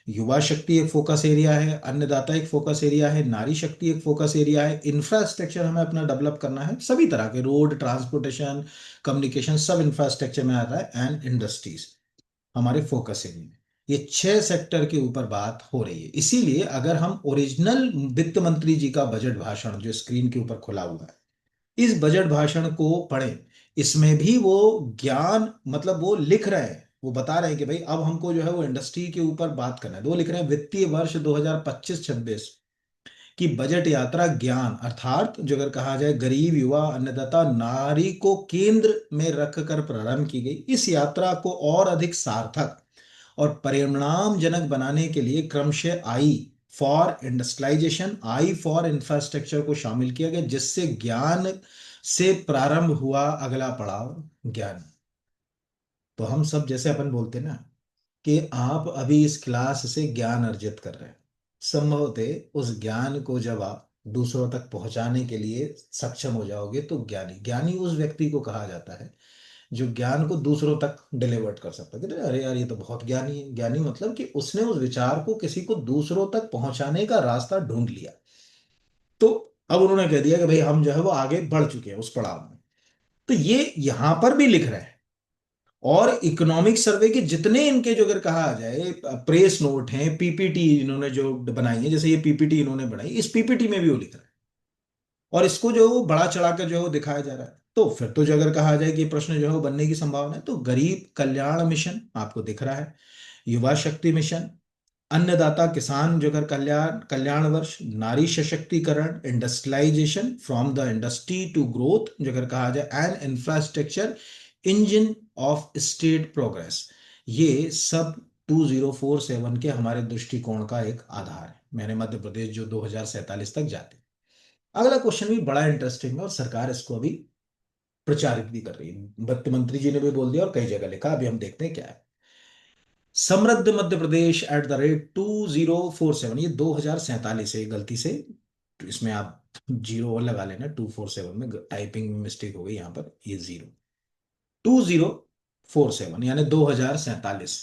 S1: युवा शक्ति एक फोकस एरिया है, अन्नदाता एक फोकस एरिया है, नारी शक्ति एक फोकस एरिया है, इंफ्रास्ट्रक्चर हमें अपना डेवलप करना है, सभी तरह के रोड ट्रांसपोर्टेशन कम्युनिकेशन सब इंफ्रास्ट्रक्चर में आता है, एंड इंडस्ट्रीज हमारे फोकस एरिया में। ये छह सेक्टर के ऊपर बात हो रही है। इसीलिए अगर हम ओरिजिनल वित्त मंत्री जी का बजट भाषण जो स्क्रीन के ऊपर खुला हुआ है, इस बजट भाषण को पढ़ें, इसमें भी वो ज्ञान मतलब वो लिख रहे हैं, वो बता रहे हैं कि भाई अब हमको जो है वो इंडस्ट्री के ऊपर बात करना है। तो वो लिख रहे हैं वित्तीय वर्ष 2025-26 की बजट यात्रा ज्ञान, अर्थात जो अगर कहा जाए गरीब, युवा, अन्नदाता, नारी को केंद्र में रखकर प्रारंभ की गई। इस यात्रा को और अधिक सार्थक और परिणामजनक बनाने के लिए क्रमशः I for industrialisation, I for infrastructure को शामिल किया गया, जिससे ज्ञान से प्रारंभ हुआ अगला पड़ाव ज्ञान। तो हम सब जैसे अपन बोलते हैं ना कि आप अभी इस क्लास से ज्ञान अर्जित कर रहे हैं, संभवतः उस ज्ञान को जब आप दूसरों तक पहुंचाने के लिए सक्षम हो जाओगे तो ज्ञानी, ज्ञानी उस व्यक्ति को कहा जाता है जो ज्ञान को दूसरों तक डिलीवर कर सकता है। कहते हैं, अरे यार ये तो बहुत ज्ञानी है। ज्ञानी मतलब कि उसने उस विचार को किसी को दूसरों तक पहुंचाने का रास्ता ढूंढ लिया। तो अब उन्होंने कह दिया कि भाई हम जो है वो आगे बढ़ चुके हैं उस पड़ाव में। तो ये यहां पर भी लिख रहे हैं। और इकोनॉमिक सर्वे के जितने इनके जो अगर कहा जाए प्रेस नोट हैं, पीपीटी इन्होंने जो बनाई है, जैसे ये पीपीटी इन्होंने बनाई, इस पीपीटी में भी वो लिख रहा है और इसको जो है वो बड़ा चढ़ाकर जो है वो दिखाया जा रहा है। तो फिर तो जो अगर कहा जाए कि प्रश्न जो है वो बनने की संभावना है, तो गरीब कल्याण मिशन आपको दिख रहा है, युवा शक्ति मिशन, अन्नदाता किसान जो अगर कल्याण कल्याण वर्ष, नारी सशक्तिकरण, industrialisation from the industry to growth जो अगर कहा जाए, and infrastructure engine of state progress, ये सब 2047 के हमारे दृष्टिकोण का एक आधार है। मैंने मध्य प्रदेश जो 2047 तक जाते। अगला क्वेश्चन भी बड़ा इंटरेस्टिंग है और सरकार इसको अभी प्रचारित भी कर रही है, वित्त मंत्री जी ने भी बोल दिया और कई जगह लिखा। अभी हम देखते हैं क्या है। समृद्ध मध्य प्रदेश @2047, ये 2047 है, गलती से तो इसमें आप जीरो और लगा लेना, 247 में टाइपिंग में मिस्टेक हो गई, यहाँ पर ये जीरो, 2047 यानी 2047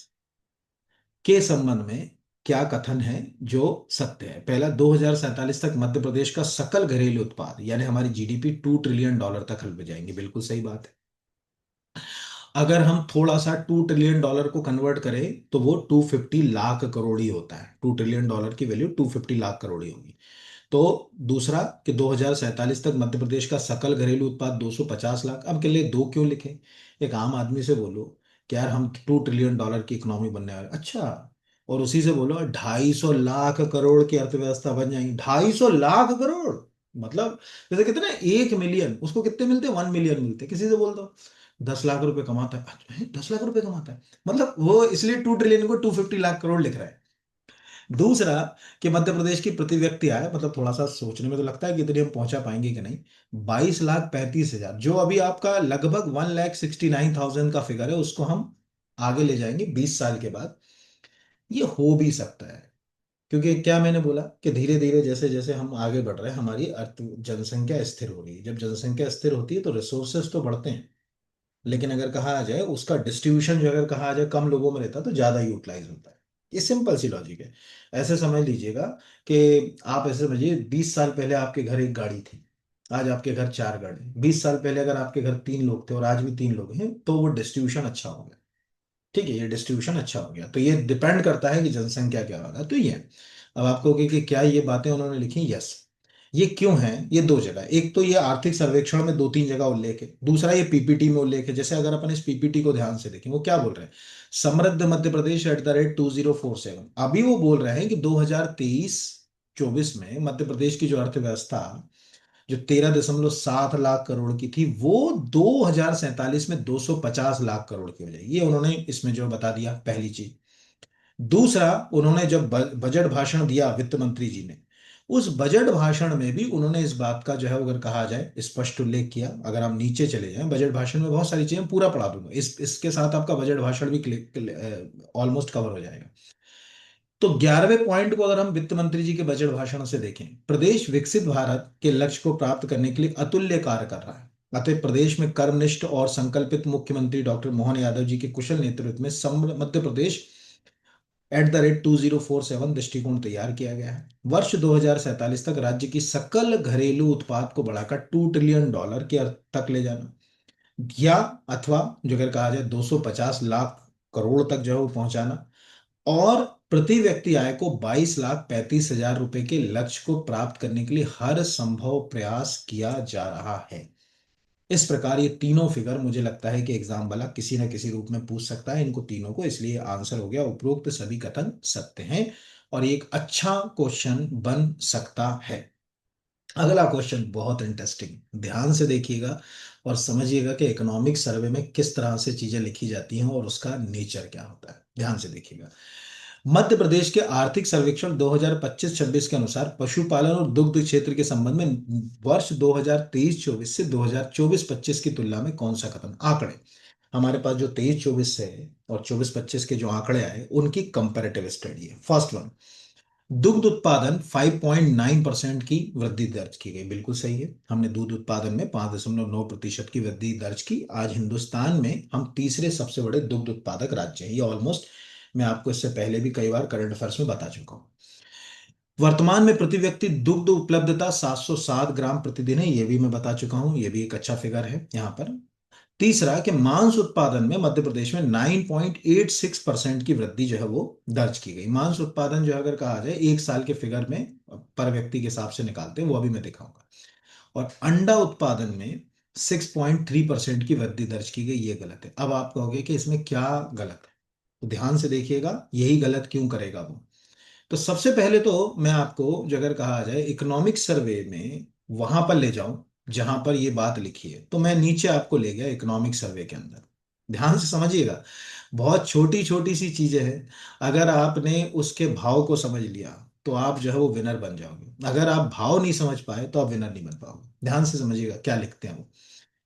S1: के संबंध में क्या कथन है जो सत्य है? पहला, 2047 तक मध्य प्रदेश का सकल घरेलू उत्पाद यानी हमारी जीडीपी $2 ट्रिलियन तक हल जाएंगे, बिल्कुल सही बात है। अगर हम थोड़ा सा $2 ट्रिलियन को कन्वर्ट करें तो वो 250 लाख करोड़ ही होता है। $2 ट्रिलियन की वैल्यू 250 लाख करोड़ ही होगी। तो दूसरा कि 2047 तक मध्य प्रदेश का सकल घरेलू उत्पाद 250 लाख। अब के लिए दो क्यों लिखे? एक आम आदमी से बोलो कि यार हम $2 ट्रिलियन की इकोनॉमी बनने वाले, अच्छा। और उसी से बोलो 250 लाख करोड़ की अर्थव्यवस्था बन जाएगी, 250 लाख करोड़। मतलब जैसे कितने, 1 मिलियन, उसको कितने मिलते हैं, 1 मिलियन मिलते हैं। किसी से बोल दो 10 लाख रुपए कमाता है, अच्छा, 10 लाख रुपए कमाता है, मतलब वो इसलिए 2 ट्रिलियन को 250 लाख करोड़ लिख रहा है। दूसरा, कि मध्य प्रदेश की प्रति व्यक्ति आय, मतलब थोड़ा सा सोचने में तो लगता है कि इतनी हम पहुंचा पाएंगे कि नहीं, 22,35,000, जो अभी आपका लगभग 1,69,000 का फिगर है, उसको हम आगे ले जाएंगे 20 साल के बाद। ये हो भी सकता है, क्योंकि क्या मैंने बोला कि धीरे धीरे जैसे जैसे हम आगे बढ़ रहे हैं, हमारी अर्थ जनसंख्या स्थिर हो रही है। जब जनसंख्या स्थिर होती है तो रिसोर्सेस तो बढ़ते हैं, लेकिन अगर कहा जाए उसका डिस्ट्रीब्यूशन जो अगर कहा जाए कम लोगों में रहता है तो ज्यादा यूटिलाइज होता है। ये सिंपल सी लॉजिक है। ऐसे समझ लीजिएगा कि आप ऐसे समझिए, 20 साल पहले आपके घर एक गाड़ी थी, आज आपके घर 4 गाड़ी। 20 साल पहले अगर आपके घर 3 लोग थे और आज भी 3 लोग हैं, तो वो डिस्ट्रीब्यूशन अच्छा हो गया। ठीक है, ये डिस्ट्रीब्यूशन अच्छा हो गया, तो ये डिपेंड करता है कि जनसंख्या क्या होगा, तो ये है। अब आप कहोगे कि क्या ये बातें उन्होंने लिखी, यस। ये क्यों है, ये दो जगह, एक तो ये आर्थिक सर्वेक्षण में 2-3 जगह उल्लेख है, दूसरा ये पीपीटी में उल्लेख है। जैसे अगर अपन इस पीपीटी को ध्यान से देखें, वो क्या बोल रहे हैं, समृद्ध मध्य प्रदेश @2047। अभी वो बोल रहे हैं कि 2023-24 में मध्य प्रदेश की जो अर्थव्यवस्था, जो 13.7 लाख करोड़ की थी, वो 2047 में 250 लाख करोड़ की हो जाएगी। ये उन्होंने इसमें जो बता दिया, पहली चीज। दूसरा, उन्होंने जब बजट भाषण दिया वित्त मंत्री जी ने, उस बजट भाषण में भी उन्होंने इस बात का जो है, अगर कहा जाए, स्पष्ट उल्लेख किया। अगर हम नीचे चले जाएं, बजट भाषण में बहुत सारी चीजें पूरा पढ़ा दूंगा, इसके साथ आपका बजट भाषण भी ऑलमोस्ट कवर हो जाएगा। तो 11वें पॉइंट को अगर हम वित्त मंत्री जी के बजट भाषण से देखें, प्रदेश विकसित भारत के लक्ष्य को प्राप्त करने के लिए अतुल्य कार्य कर रहा है। अतः प्रदेश में कर्मनिष्ठ और संकल्पित मुख्यमंत्री डॉक्टर मोहन यादव जी के कुशल नेतृत्व में मध्य प्रदेश @2047 दृष्टिकोण तैयार किया गया है। वर्ष 2047 तक राज्य की सकल घरेलू उत्पाद को बढ़ाकर $2 ट्रिलियन के अर्थ तक ले जाना, या अथवा जो अगर कहा जाए 250 लाख करोड़ तक जो है वो पहुंचाना, और प्रति व्यक्ति आय को 22,35,000 रुपए के लक्ष्य को प्राप्त करने के लिए हर संभव प्रयास किया जा रहा है। इस प्रकार ये तीनों फिगर मुझे लगता है कि एग्जाम वाला किसी न किसी रूप में पूछ सकता है इनको तीनों को, इसलिए आंसर हो गया उपरोक्त सभी कथन सत्य हैं, और ये एक अच्छा क्वेश्चन बन सकता है। अगला क्वेश्चन बहुत इंटरेस्टिंग, ध्यान से देखिएगा और समझिएगा कि इकोनॉमिक सर्वे में किस तरह से चीजें लिखी जाती हैं और उसका नेचर क्या होता है। ध्यान से देखिएगा। मध्य प्रदेश के आर्थिक सर्वेक्षण 2025-26 के अनुसार पशुपालन और दुग्ध क्षेत्र के संबंध में वर्ष 2023-24 से 2024-25 की तुलना में कौन सा कथन, आंकड़े, हमारे पास जो 23-24 से और 24-25 के जो आंकड़े आए उनकी कंपैरेटिव स्टडी है। फर्स्ट वन, दुग्ध उत्पादन 5.9% की वृद्धि दर्ज की गई, बिल्कुल सही है। हमने दूध उत्पादन में 5.9% की वृद्धि दर्ज की। आज हिंदुस्तान में हम तीसरे सबसे बड़े दुग्ध उत्पादक राज्य हैं, ये ऑलमोस्ट मैं आपको इससे पहले भी कई बार करंट अफेयर्स में बता चुका हूं। वर्तमान में प्रति व्यक्ति दुग्ध उपलब्धता 707 ग्राम प्रतिदिन है, ये भी मैं बता चुका हूं, ये भी एक अच्छा फिगर है यहाँ पर। तीसरा, कि मांस उत्पादन में मध्य प्रदेश में 9.86% की वृद्धि जो है वो दर्ज की गई। मांस उत्पादन जो है अगर कहा जाए 1 साल के फिगर में पर व्यक्ति के हिसाब से निकालते हैं, वो अभी मैं दिखाऊंगा। और अंडा उत्पादन में 6.3% की वृद्धि दर्ज की गई, ये गलत है। अब आप कहोगे कि इसमें क्या गलत है, तो ध्यान से देखिएगा, यही गलत क्यों करेगा वो। तो सबसे पहले तो मैं आपको जो अगर कहा जाए इकोनॉमिक सर्वे में वहां पर ले जाऊं जहां पर ये बात लिखी है, तो मैं नीचे आपको ले गया इकोनॉमिक सर्वे के अंदर। ध्यान से समझिएगा, बहुत छोटी छोटी सी चीजें हैं। अगर आपने उसके भाव को समझ लिया तो आप जो है वो विनर बन जाओगे, अगर आप भाव नहीं समझ पाए तो आप विनर नहीं बन पाओगे। ध्यान से समझिएगा क्या लिखते हैं वो।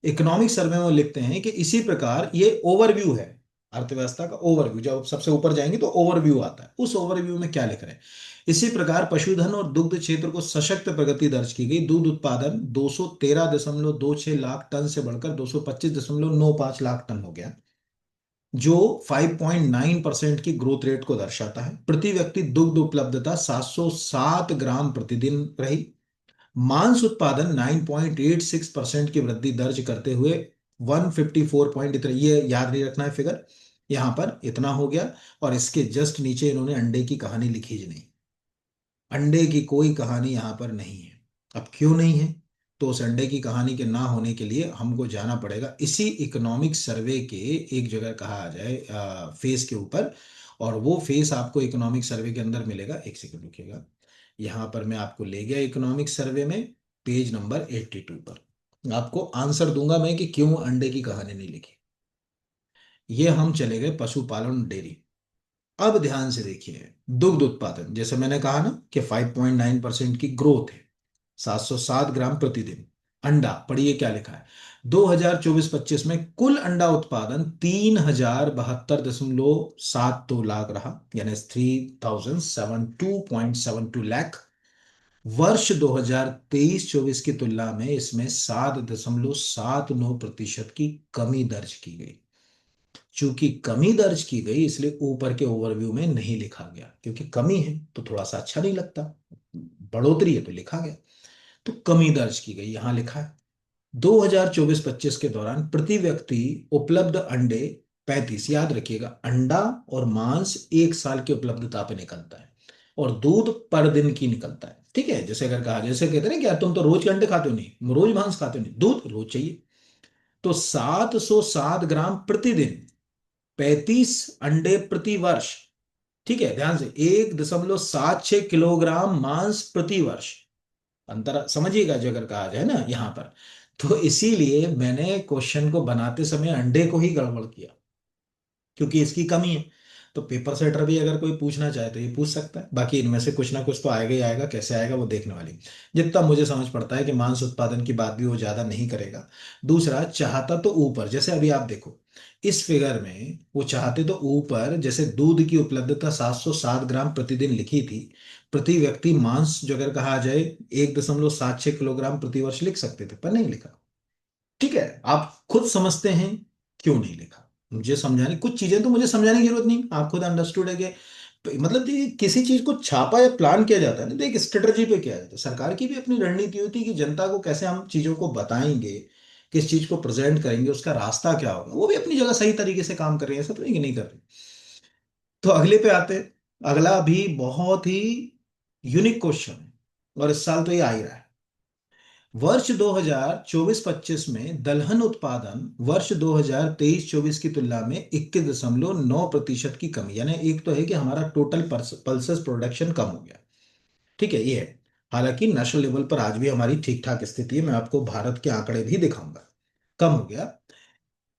S1: इकोनॉमिक सर्वे में वो लिखते हैं कि इसी प्रकार ये ओवरव्यू है, अर्थव्यवस्था का ओवरव्यू, जब सबसे ऊपर जाएंगे तो ओवरव्यू आता है। उस ओवरव्यू में क्या लिख रहे हैं, इसी प्रकार पशुधन और दुग्ध क्षेत्र को सशक्त प्रगति दर्ज की गई। दूध उत्पादन 213.26 लाख टन से बढ़कर 225.95 लाख टन हो गया, जो 5.9% की ग्रोथ रेट को दर्शाता है। प्रति व्यक्ति दुग्ध उपलब्धता 707 ग्राम प्रतिदिन रही। मांस उत्पादन 9.86% की वृद्धि दर्ज करते हुए 154 पॉइंट, इतना ये याद नहीं रखना है फिगर, यहां पर इतना हो गया। और इसके जस्ट नीचे इन्होंने अंडे की कहानी लिखी ही नहीं, अंडे की कोई कहानी यहां पर नहीं है। अब क्यों नहीं है, तो उस अंडे की कहानी के ना होने के लिए हमको जाना पड़ेगा इसी इकोनॉमिक सर्वे के एक जगह कहा आ जाए फेस के ऊपर। और वो फेस आपको इकोनॉमिक सर्वे के अंदर मिलेगा। एक सेकंड रुकिएगा, यहाँ पर मैं आपको ले गया इकोनॉमिक सर्वे में, पेज नंबर 82 पर आपको आंसर दूंगा मैं कि क्यों अंडे की कहानी नहीं लिखी। ये हम चले गए पशुपालन डेयरी। अब ध्यान से देखिए, दुग्ध उत्पादन जैसे मैंने कहा ना कि 5.9% की ग्रोथ है, 707 ग्राम प्रतिदिन। अंडा पढ़िए क्या लिखा है, 2024-25 में कुल अंडा उत्पादन 3072.72 लाख रहा, यानी 3072.72 लाख। वर्ष 2023-24 की तुलना में इसमें 7.79% की कमी दर्ज की गई। चूंकि कमी दर्ज की गई इसलिए ऊपर के ओवरव्यू में नहीं लिखा गया, क्योंकि कमी है तो थोड़ा सा अच्छा नहीं लगता, बढ़ोतरी है तो लिखा गया। तो कमी दर्ज की गई यहां लिखा है। 2024-25 के दौरान प्रति व्यक्ति उपलब्ध अंडे 35, याद रखिएगा अंडा और मांस एक साल की उपलब्धता पे निकलता है, और दूध पर दिन की निकलता है। ठीक है, जैसे अगर कहा, जैसे कहते हैं ना, क्या तुम तो रोज के अंडे खाते हो, नहीं रोज मांस खाते हो, नहीं दूध रोज चाहिए। तो 707 ग्राम प्रतिदिन, 35 अंडे प्रति वर्ष। ठीक है, ध्यान से 1.76 किलोग्राम मांस प्रति वर्ष। अंतर समझिएगा जो अगर कहा जाए ना यहां पर। तो इसीलिए मैंने क्वेश्चन को बनाते समय अंडे को ही गड़बड़ किया, क्योंकि इसकी कमी है। तो पेपर सेटर भी अगर कोई पूछना चाहे तो ये पूछ सकता है, बाकी इनमें से कुछ ना कुछ तो आएगा ही आएगा, कैसे आएगा वो देखने वाली। जितना मुझे समझ पड़ता है कि मांस उत्पादन की बात भी वो ज्यादा नहीं करेगा। दूसरा, चाहता तो ऊपर, जैसे अभी आप देखो इस फिगर में वो चाहते तो ऊपर, जैसे दूध की उपलब्धता 707 ग्राम प्रतिदिन लिखी थी, प्रति व्यक्ति मांस जो अगर कहा जाए 1.76 किलोग्राम प्रति वर्ष लिख सकते थे, पर नहीं लिखा। ठीक है, आप खुद समझते हैं क्यों नहीं लिखा। मुझे समझाने, कुछ चीजें तो मुझे समझाने की जरूरत नहीं, आप खुद अंडरस्टूड है कि मतलब कि किसी चीज को छापा या प्लान किया जाता है ना, तो एक स्ट्रेटजी पे किया जाता है। सरकार की भी अपनी रणनीति होती है कि जनता को कैसे हम चीजों को बताएंगे, किस चीज को प्रेजेंट करेंगे, उसका रास्ता क्या होगा। वो भी अपनी जगह सही तरीके से काम कर रही है, ऐसा तो नहीं कि नहीं कर रही। तो अगले पे आते हैं। अगला भी बहुत ही यूनिक क्वेश्चन है, और इस साल तो ये आ ही रहा है। वर्ष 2024-25 में दलहन उत्पादन वर्ष 2023-24 की तुलना में 21.9% की कमी, यानी एक तो है कि हमारा टोटल पल्सेस प्रोडक्शन कम हो गया। ठीक है, ये है। हालांकि नेशनल लेवल पर आज भी हमारी ठीक ठाक स्थिति है, मैं आपको भारत के आंकड़े भी दिखाऊंगा। कम हो गया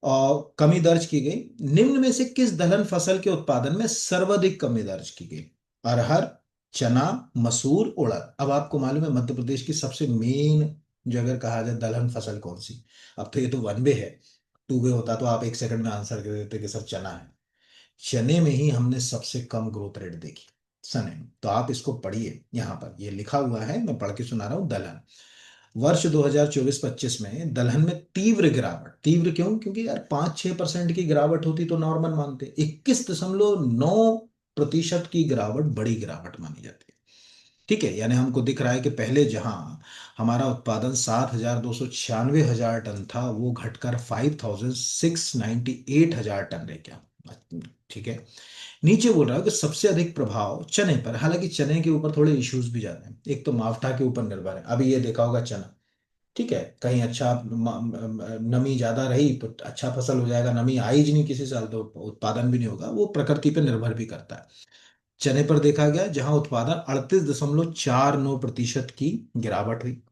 S1: और कमी दर्ज की गई। निम्न में से किस दलहन फसल के उत्पादन में सर्वाधिक कमी दर्ज की गई? अरहर, चना, मसूर, उड़द। अब आपको मालूम है मध्य प्रदेश की सबसे मेन जो अगर कहा जाए दलहन फसल कौन सी? अब तो ये तो वन वे है, टू वे होता तो आप एक सेकंड में आंसर कर देते कि सर चना है। चने में ही हमने सबसे कम ग्रोथ रेट देखी, चने में। तो आप इसको पढ़िए, यहाँ पर ये लिखा हुआ है, मैं पढ़ के सुना रहा हूँ। दलहन वर्ष 2024-25 में दलहन में तीव्र गिरावट। तीव्र क्यों? क्योंकि यार 5-6% की गिरावट होती तो नॉर्मल मानते, 21.9% की गिरावट बड़ी गिरावट मानी जाती है। ठीक है, यानी हमको दिख रहा है कि पहले जहां हमारा उत्पादन 7,296,000 टन था, वो घटकर 5,698,000 टन रह गया। ठीक है, नीचे बोल रहा है कि सबसे अधिक प्रभाव चने पर। हालांकि चने के ऊपर थोड़े इश्यूज भी ज्यादा हैं, एक तो मावठा के ऊपर निर्भर है। अभी ये देखा होगा चना, ठीक है, कहीं अच्छा नमी ज्यादा रही तो अच्छा फसल हो जाएगा, नमी आई ही नहीं किसी साल तो उत्पादन भी नहीं होगा, वो प्रकृति पे निर्भर भी करता है। चने पर देखा गया जहां उत्पादन 38.49% की गिरावट हुई।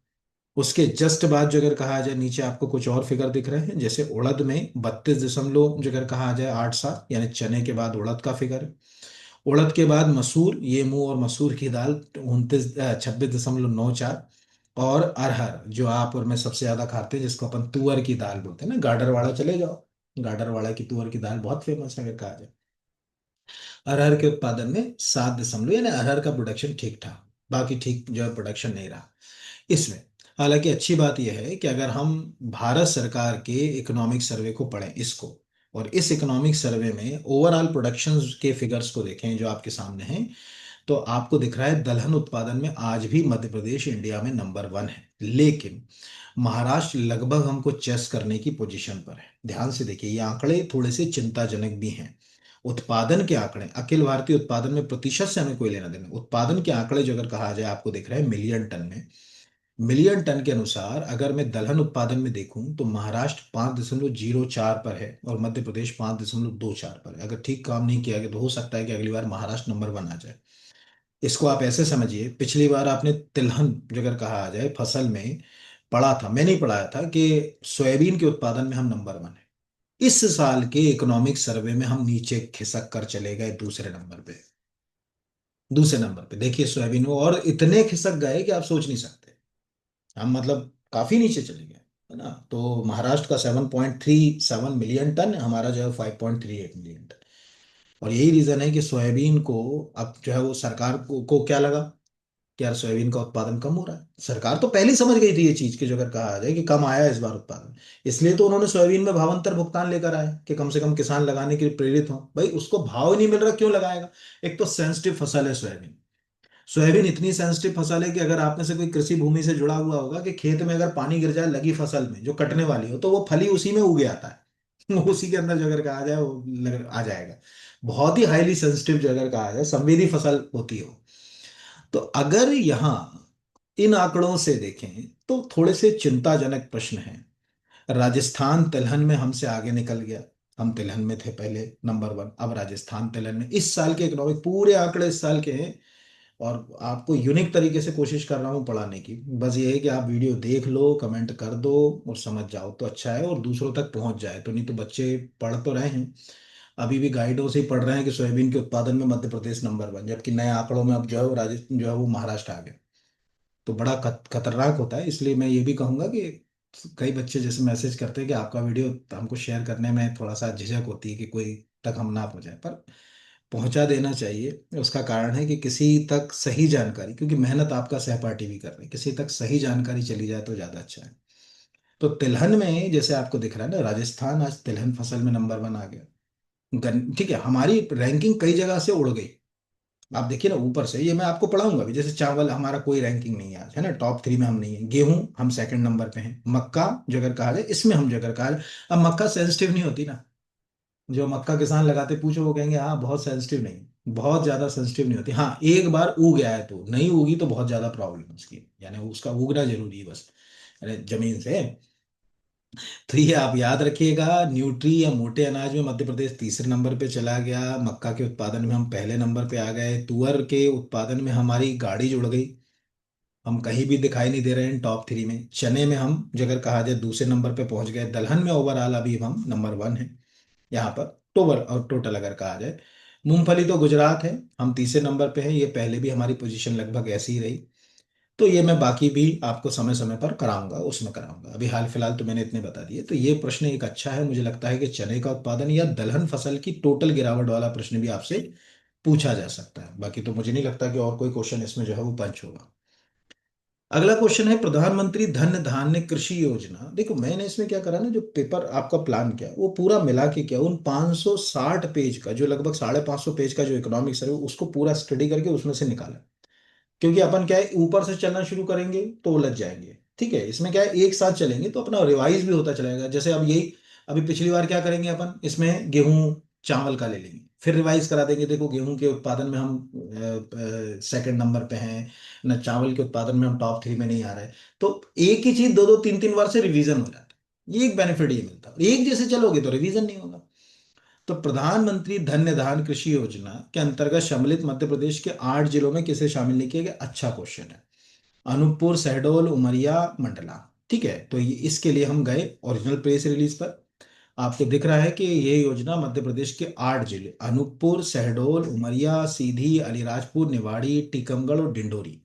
S1: उसके जस्ट बाद जो अगर कहा जाए, नीचे आपको कुछ और फिगर दिख रहे हैं, जैसे उड़द में 32 जो अगर कहा जाए 87, यानी चने के बाद उड़द का फिगर है। उड़द के बाद मसूर, ये मूंग और मसूर की दाल 26.94। और अरहर जो आप और मैं सबसे ज्यादा खाते हैं, जिसको अपन तुअर की दाल बोलते हैं ना, गाडरवाड़ा चले जाओ, गाडरवाड़ा की तुअर की दाल बहुत फेमस है अगर कहा जाए। अरहर के उत्पादन में 7 यानी अरहर का प्रोडक्शन ठीक था, बाकी ठीक जो है प्रोडक्शन नहीं रहा इसमें। हालांकि अच्छी बात यह है कि अगर हम भारत सरकार के इकोनॉमिक सर्वे को पढ़ें इसको, और इस इकोनॉमिक सर्वे में ओवरऑल प्रोडक्शन के फिगर्स को देखें जो आपके सामने हैं, तो आपको दिख रहा है दलहन उत्पादन में आज भी मध्य प्रदेश इंडिया में नंबर 1 है। लेकिन महाराष्ट्र लगभग हमको चेस करने की पोजीशन पर है। ध्यान से देखिए, ये आंकड़े थोड़े से चिंताजनक भी हैं। उत्पादन के आंकड़े, अखिल भारतीय उत्पादन में प्रतिशत से हमें कोई लेना देना, उत्पादन के आंकड़े जो अगर कहा जाए आपको दिख रहा है मिलियन टन में, मिलियन टन के अनुसार अगर मैं दलहन उत्पादन में देखूं तो महाराष्ट्र 5.04 पर है और मध्य प्रदेश 5.24 पर है। अगर ठीक काम नहीं किया गया तो हो सकता है कि अगली बार महाराष्ट्र नंबर वन आ जाए। इसको आप ऐसे समझिए, पिछली बार आपने तिलहन जो अगर कहा आ जाए फसल में पढ़ा था, मैंने ही पढ़ाया था कि सोयाबीन के उत्पादन में हम नंबर वन है। इस साल के इकोनॉमिक सर्वे में हम नीचे खिसक कर चले गए दूसरे नंबर पे। दूसरे नंबर पे देखिए सोयाबीन में, और इतने खिसक गए कि आप सोच नहीं सकते। हम मतलब काफी नीचे चले गए, है ना। तो महाराष्ट्र का 7.37 मिलियन टन, हमारा जो है 5.38 मिलियन टन। और यही रीजन है कि सोयाबीन को अब जो है वो सरकार को क्या लगा कि यार सोयाबीन का उत्पादन कम हो रहा है। सरकार तो पहले ही समझ गई थी ये चीज की, जो अगर कहा जाए कि कम आया है इस बार उत्पादन, इसलिए तो उन्होंने सोयाबीन में भावांतर भुगतान लेकर आए कि कम से कम किसान लगाने के लिए प्रेरित हो। भाई उसको भाव ही नहीं मिल रहा, क्यों लगाएगा। एक तो सेंसिटिव फसल है सोयाबीन। सोयाबीन इतनी सेंसिटिव फसल है कि अगर आप में से कोई कृषि भूमि से जुड़ा हुआ होगा कि खेत में अगर पानी गिर जाए लगी फसल में जो कटने वाली हो, तो वो फली उसी में उगे आता है उसी के अंदर जो अगर कहा जाए वो आ जाएगा। बहुत ही हाईली सेंसिटिव जो अगर कहा जाए संवेदी फसल होती है वो। तो अगर यहाँ इन आंकड़ों से देखें तो थोड़े से चिंताजनक प्रश्न हैं। राजस्थान तिलहन में हमसे आगे निकल गया। हम तिलहन में थे पहले नंबर वन, अब राजस्थान तिलहन में। इस साल के इकोनॉमिक पूरे आंकड़े इस साल के हैं, और आपको यूनिक तरीके से कोशिश कर रहा हूँ पढ़ाने की। बस ये है कि आप वीडियो देख लो, कमेंट कर दो और समझ जाओ तो अच्छा है, और दूसरों तक पहुंच जाए तो। नहीं तो बच्चे पढ़ तो रहे हैं, अभी भी गाइडों से ही पढ़ रहे हैं कि सोयाबीन के उत्पादन में मध्य प्रदेश नंबर वन, जबकि नए आंकड़ों में अब जो है वो राजस्थान जो है वो महाराष्ट्र आ गया। तो बड़ा खतरनाक होता है। इसलिए मैं ये भी कहूंगा कि कई बच्चे जैसे मैसेज करते हैं कि आपका वीडियो हमको शेयर करने में थोड़ा सा झिझक होती है कि कोई तक हम ना पहुंचाए, पर पहुंचा देना चाहिए। उसका कारण है कि किसी तक सही जानकारी, क्योंकि मेहनत आपका सहपाठी भी कर रहे हैं, किसी तक सही जानकारी चली जाए तो ज़्यादा अच्छा है। तो तिलहन में जैसे आपको दिख रहा है ना, राजस्थान आज तिलहन फसल में नंबर वन आ गया। ठीक है, हमारी रैंकिंग कई जगह से उड़ गई। आप देखिए ना ऊपर से, ये मैं आपको पढ़ाऊंगा भी। जैसे चावल हमारा कोई रैंकिंग नहीं है आज, है ना, टॉप थ्री में हम नहीं है। गेहूं हम सेकंड नंबर पे हैं। मक्का जो अगर कहा जाए इसमें हम जो अगर कहा जाए, अब मक्का सेंसिटिव नहीं होती ना। जो मक्का किसान लगाते पूछो वो कहेंगे हाँ बहुत सेंसिटिव नहीं, बहुत ज्यादा सेंसिटिव नहीं होती। हाँ एक बार उग गया है, तो नहीं उगी तो बहुत ज्यादा प्रॉब्लम है उसकी, यानी उसका उगना जरूरी है बस, यानी जमीन से। तो ये आप याद रखिएगा, न्यूट्री या मोटे अनाज में मध्य प्रदेश तीसरे नंबर पे चला गया। मक्का के उत्पादन में हम पहले नंबर पे आ गए। तुअर के उत्पादन में हमारी गाड़ी जुड़ गई, हम कहीं भी दिखाई नहीं दे रहे हैं टॉप थ्री में। चने में हम जगह कहा जाए दूसरे नंबर पे पहुंच गए। दलहन में ओवरऑल अभी हम नंबर वन है यहाँ पर, टोवर और टोटल अगर कहा जाए। मूंगफली तो गुजरात है, हम तीसरे नंबर पे हैं। ये पहले भी हमारी पोजीशन लगभग ऐसी ही रही। तो ये मैं बाकी भी आपको समय समय पर कराऊंगा, उसमें कराऊंगा। अभी हाल फिलहाल तो मैंने इतने बता दिए। तो ये प्रश्न एक अच्छा है, मुझे लगता है कि चने का उत्पादन या दलहन फसल की टोटल गिरावट वाला प्रश्न भी आपसे पूछा जा सकता है। बाकी तो मुझे नहीं लगता कि और कोई क्वेश्चन इसमें जो है वो पंच होगा। अगला क्वेश्चन है प्रधानमंत्री धन धान्य कृषि योजना। देखो मैंने इसमें क्या करा ना, जो पेपर आपका प्लान किया वो पूरा मिला के क्या, उन 560 पेज का जो लगभग 550 पेज का जो इकोनॉमिक्स है उसको पूरा स्टडी करके उसमें से निकाला। क्योंकि अपन क्या है ऊपर से चलना शुरू करेंगे तो उलझ जाएंगे। ठीक है, इसमें क्या है एक साथ चलेंगे तो अपना रिवाइज भी होता चलेगा। जैसे अब यही, अभी पिछली बार क्या करेंगे अपन, इसमें गेहूं चावल का ले लेंगे, फिर रिवाइज करा देंगे। देखो गेहूं के उत्पादन में हम सेकंड नंबर पे हैं ना, चावल के उत्पादन में हम टॉप थ्री में नहीं आ रहे। तो एक ही चीज दो दो तीन तीन बार से रिवीजन हो जाता है, ये एक बेनिफिट ये मिलता है। और एक जैसे चलोगे तो रिवीजन नहीं होगा। तो प्रधानमंत्री धन्य धान कृषि योजना के अंतर्गत सम्मिलित मध्य प्रदेश के 8 जिलों में किसे शामिल नहीं किया गया। अच्छा क्वेश्चन है। अनूपपुर, शहडोल, उमरिया, मंडला। ठीक है, तो इसके लिए हम गए ओरिजिनल प्रेस रिलीज पर। आपको दिख रहा है कि ये योजना मध्य प्रदेश के 8 जिले अनूपपुर, शहडोल, उमरिया, सीधी, अलीराजपुर, निवाड़ी, टीकमगढ़ और डिंडोरी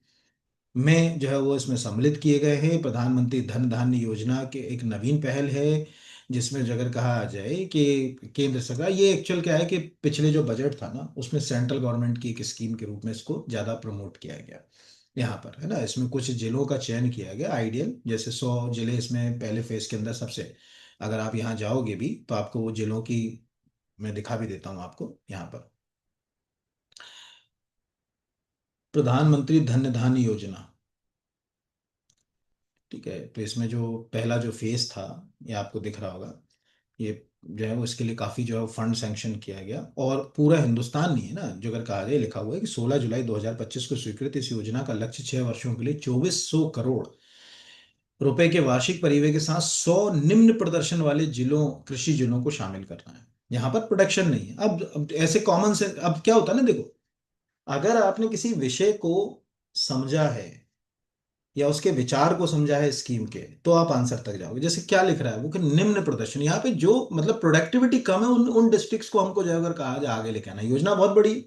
S1: में जो है वो इसमें सम्मिलित किए गए हैं। प्रधानमंत्री धन धान्य योजना के एक नवीन पहल है, जिसमें जो अगर कहा जाए कि केंद्र सरकार, ये एक्चुअल क्या है कि पिछले जो बजट था ना उसमें सेंट्रल गवर्नमेंट की एक स्कीम के रूप में इसको ज्यादा प्रमोट किया गया। यहाँ पर है ना, इसमें कुछ जिलों का चयन किया गया आइडियल, जैसे 100 जिले इसमें पहले फेज के अंदर सबसे। अगर आप यहाँ जाओगे भी तो आपको वो जिलों की मैं दिखा भी देता हूँ आपको यहाँ पर। प्रधानमंत्री धन धान्य योजना, ठीक है, तो इसमें जो पहला जो फेज था ये आपको दिख रहा होगा। ये जो है वो इसके लिए काफी जो है फंड सैंक्शन किया गया, और पूरा हिंदुस्तान नहीं है ना, जो अगर कहा जाए लिखा हुआ है कि 16 जुलाई 2025 को स्वीकृत इस योजना का लक्ष्य 6 वर्षों के लिए 2400 करोड़ रुपए के वार्षिक परिव्यय के साथ 100 निम्न प्रदर्शन वाले जिलों, कृषि जिलों को शामिल करना है। यहाँ पर प्रोडक्शन नहीं है। अब ऐसे कॉमन से अब क्या होता है ना, देखो, अगर आपने किसी विषय को समझा है या उसके विचार को समझा है स्कीम के, तो आप आंसर तक जाओगे। जैसे क्या लिख रहा है वो, कि निम्न प्रदर्शन, यहाँ पे जो मतलब प्रोडक्टिविटी कम है उन उन डिस्ट्रिक्ट्स को हमको जो अगर कहा जाए आगे लेके आना। योजना बहुत बड़ी,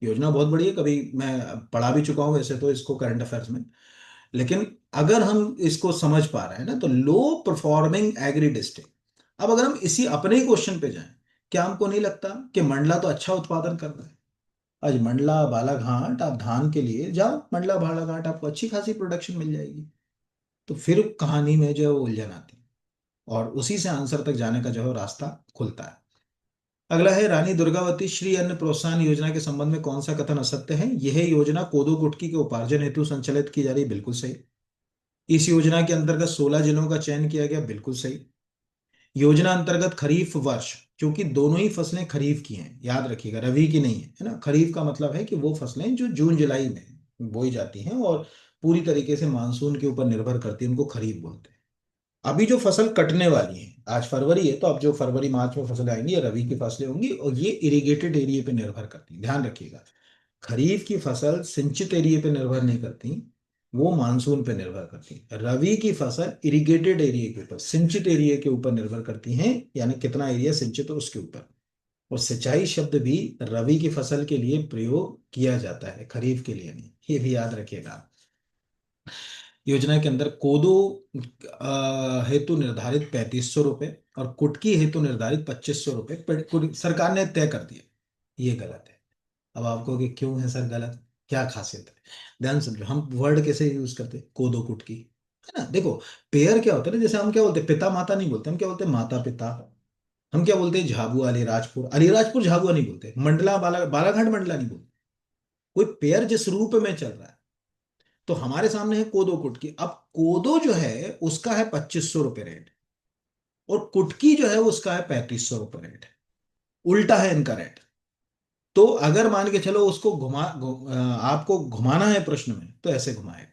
S1: योजना बहुत बड़ी है, कभी मैं पढ़ा भी चुका हूँ वैसे तो इसको करंट अफेयर्स में। लेकिन अगर हम इसको समझ पा रहे हैं ना, तो लो परफॉर्मिंग एग्री डिस्ट्रिक्ट। अब अगर हम इसी अपने ही क्वेश्चन पे जाएं, क्या हमको नहीं लगता कि मंडला तो अच्छा उत्पादन कर रहा है? आज मंडला बालाघाट, आप धान के लिए जाओ मंडला बालाघाट, आपको अच्छी खासी प्रोडक्शन मिल जाएगी। तो फिर कहानी में जो है वो उलझन आती है, और उसी से आंसर तक जाने का जो है रास्ता खुलता है। अगला है, रानी दुर्गावती श्री अन्न प्रोत्साहन योजना के संबंध में कौन सा कथन असत्य है? यह योजना कोदो कुटकी के उपार्जन हेतु संचालित की जा रही है, बिल्कुल सही। इस योजना के अंतर्गत 16 जिलों का चयन किया गया, बिल्कुल सही। योजना अंतर्गत खरीफ वर्ष, क्योंकि दोनों ही फसलें खरीफ की हैं, याद रखिएगा, रबी की नहीं है ना। खरीफ का मतलब है कि वो फसलें जो जून जुलाई में बोई जाती हैं और पूरी तरीके से मानसून के ऊपर निर्भर करती है, उनको खरीफ बोलते हैं। अभी जो फसल कटने वाली है, आज फरवरी है, तो अब जो फरवरी मार्च में फसलें आएंगी ये रबी की फसलें होंगी, और ये इरिगेटेड एरिया पे निर्भर करती है, ध्यान रखिएगा। खरीफ की फसल सिंचित एरिया पे निर्भर नहीं करती, वो मानसून पे निर्भर करती है। रबी की फसल इरिगेटेड एरिया के ऊपर, सिंचित एरिया के ऊपर निर्भर करती हैं, यानी कितना एरिया सिंचित हो उसके ऊपर। और सिंचाई शब्द भी रबी की फसल के लिए प्रयोग किया जाता है, खरीफ के लिए नहीं, ये भी याद रखिएगा। योजना के अंदर कोदो हेतु निर्धारित 3500 रुपये और कुटकी हेतु निर्धारित 2500 रुपये सरकार ने तय कर दिया, ये गलत है। अब आपको कि क्यों है सर गलत, क्या खासियत है? ध्यान समझो, हम वर्ड कैसे यूज करते हैं, कोदो कुटकी, है ना। देखो, पेयर क्या होता है ना, जैसे हम क्या बोलते हैं, पिता माता नहीं बोलते, हम क्या बोलते हैं, माता पिता। हम क्या बोलते हैं, झाबुआ अलीराजपुर, अलीराजपुर झाबुआ नहीं बोलते, मंडला बालाघाट मंडला नहीं बोलते। कोई पेयर जिस रूप में चल रहा है, तो हमारे सामने है कोदो कुटकी। अब कोदो जो है उसका है 2500 रुपये रेट, और कुटकी जो है उसका है 3500 रुपये रेट। उल्टा है इनका रेट। तो अगर मान के चलो उसको आपको घुमाना है प्रश्न में, तो ऐसे घुमाएगा।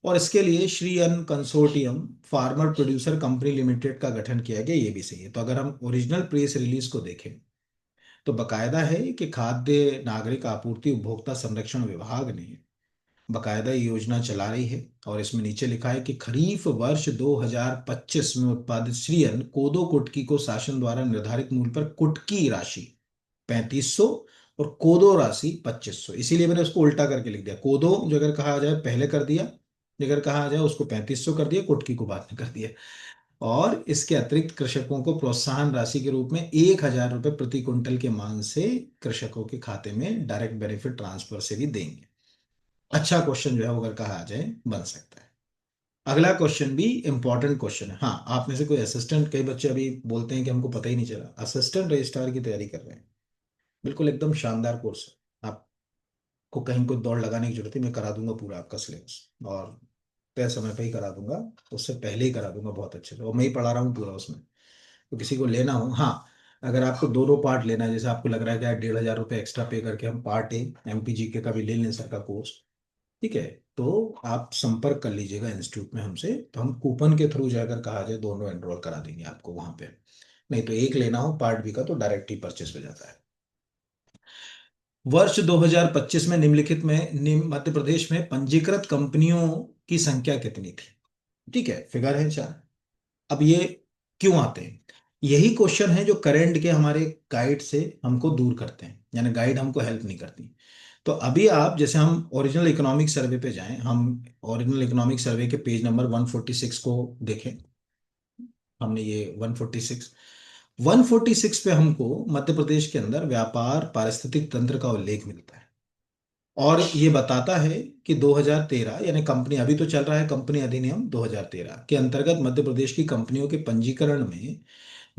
S1: और इसके लिए श्री अन्न consortium farmer producer company limited का गठन किया गया, ये भी सही है। तो अगर हम ओरिजिनल प्रेस रिलीज को देखें, तो बकायदा है कि खाद्य नागरिक आपूर्ति उपभोक्ता संरक्षण विभाग ने बकायदा ये योजना चला रही है। और इसमें नीचे लिखा है कि खरीफ वर्ष 2025 में उत्पादित श्री अन्न कोदो कुटकी को शासन द्वारा निर्धारित मूल्य पर कुटकी राशि 3500 और कोदो राशि 2500, इसीलिए मैंने उसको उल्टा करके लिख दिया। कोदो जो अगर कहा जाए पहले कर दिया, अगर कहा जाए उसको 3500 कर दिया, कुटकी को बाद में कर दिया। और इसके अतिरिक्त कृषकों को प्रोत्साहन राशि के रूप में 1000 रुपये प्रति क्विंटल के मान से कृषकों के खाते में डायरेक्ट बेनिफिट ट्रांसफर से भी देंगे। अच्छा क्वेश्चन जो है वो अगर कहा जाए बन सकता है। अगला क्वेश्चन भी इंपॉर्टेंट क्वेश्चन है। हाँ, आप में से कोई असिस्टेंट, कई बच्चे अभी बोलते हैं कि हमको पता ही नहीं चला, असिस्टेंट रजिस्ट्रार की तैयारी कर रहे हैं, बिल्कुल एकदम शानदार कोर्स है। आपको कहीं कोई दौड़ लगाने की जरूरत है, मैं करा दूंगा पूरा आपका सिलेबस, और तय समय पे ही करा दूंगा, उससे पहले ही करा दूंगा बहुत अच्छे से, और मैं ही पढ़ा रहा हूँ पूरा उसमें। तो किसी को लेना हो, हाँ, अगर आपको दोनों पार्ट लेना है, जैसे आपको लग रहा है कि यार 1500 रुपये एक्स्ट्रा पे करके हम पार्ट ए MPGK का भी ले लें सर का कोर्स, ठीक है, तो आप संपर्क कर लीजिएगा इंस्टीट्यूट में हमसे, तो हम कूपन के थ्रू जाकर कहा जाए दोनों एनरोल करा देंगे आपको वहां पे। नहीं तो एक लेना हो पार्ट बी का तो डायरेक्ट ही परचेस हो जाता है। वर्ष 2025 में निम्नलिखित में मध्य प्रदेश में पंजीकृत कंपनियों की संख्या कितनी थी? ठीक है, फिगर है 4। अब ये क्यों आते हैं? यही क्वेश्चन है जो करंट के हमारे गाइड से हमको दूर करते हैं, यानी गाइड हमको हेल्प नहीं करती। तो अभी आप, जैसे हम ओरिजिनल इकोनॉमिक सर्वे पे जाएं, हम ओरिजिनल इकोनॉमिक सर्वे के पेज नंबर 146 को देखें। हमने ये 146 पे हमको मध्य प्रदेश के अंदर व्यापार पारिस्थितिक तंत्र का उल्लेख मिलता है। और ये बताता है कि 2013, यानी कंपनी, अभी तो चल रहा है कंपनी अधिनियम 2013 के अंतर्गत मध्य प्रदेश की कंपनियों के पंजीकरण में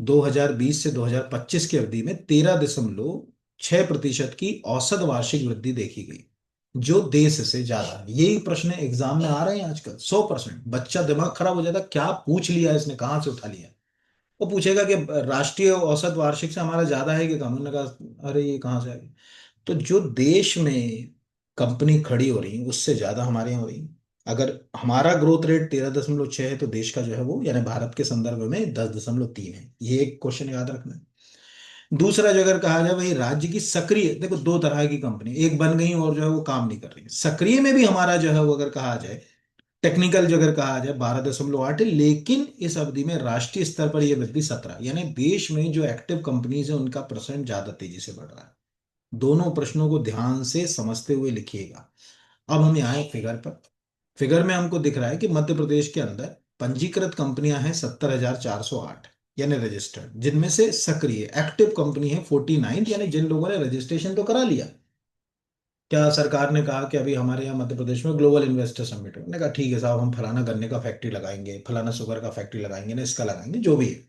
S1: 2020 से 2025 की अवधि में 13.6% की औसत वार्षिक वृद्धि देखी गई, जो देश से ज्यादा है। यही प्रश्न एग्जाम में आ रहे हैं आजकल, 100%। बच्चा दिमाग खराब हो जाता, क्या पूछ लिया इसने, कहाँ से उठा लिया। वो पूछेगा कि राष्ट्रीय औसत वार्षिक से हमारा ज्यादा है कि कम, हमने कहा अरे ये कहाँ से आ गया। तो जो देश में कंपनी खड़ी हो रही है उससे ज्यादा हमारे यहाँ हो रही है। अगर हमारा ग्रोथ रेट 13.6 है तो देश का जो है वो यानी भारत के संदर्भ में 10.3 है। ये एक क्वेश्चन याद रखना है। दूसरा जो अगर कहा जाए भाई राज्य की सक्रिय, देखो दो तरह की कंपनी एक बन गई और जो है वो काम नहीं कर रही है। सक्रिय में भी हमारा जो है वो अगर कहा जाए, टेक्निकल जो अगर कहा जाए 12.8 है, लेकिन इस अवधि में राष्ट्रीय स्तर पर यह वृद्धि 17, यानी देश में जो एक्टिव कंपनीज है उनका परसेंट ज्यादा तेजी से बढ़ रहा है। दोनों प्रश्नों को ध्यान से समझते हुए लिखिएगा। अब हम यहाँ आए फिगर पर। फिगर में हमको दिख रहा है कि मध्य प्रदेश के अंदर पंजीकृत कंपनियां हैं 70,408, यानी रजिस्टर्ड, जिनमें से सक्रिय एक्टिव कंपनी है 49, यानी जिन लोगों ने रजिस्ट्रेशन तो करा लिया। क्या सरकार ने कहा कि अभी हमारे यहाँ मध्य प्रदेश में ग्लोबल इन्वेस्टर समिट है, मैंने कहा ठीक है साहब, हम फलाना गन्ने का फैक्ट्री लगाएंगे, फलाना शुगर का फैक्ट्री लगाएंगे ना, इसका लगाएंगे, जो भी है।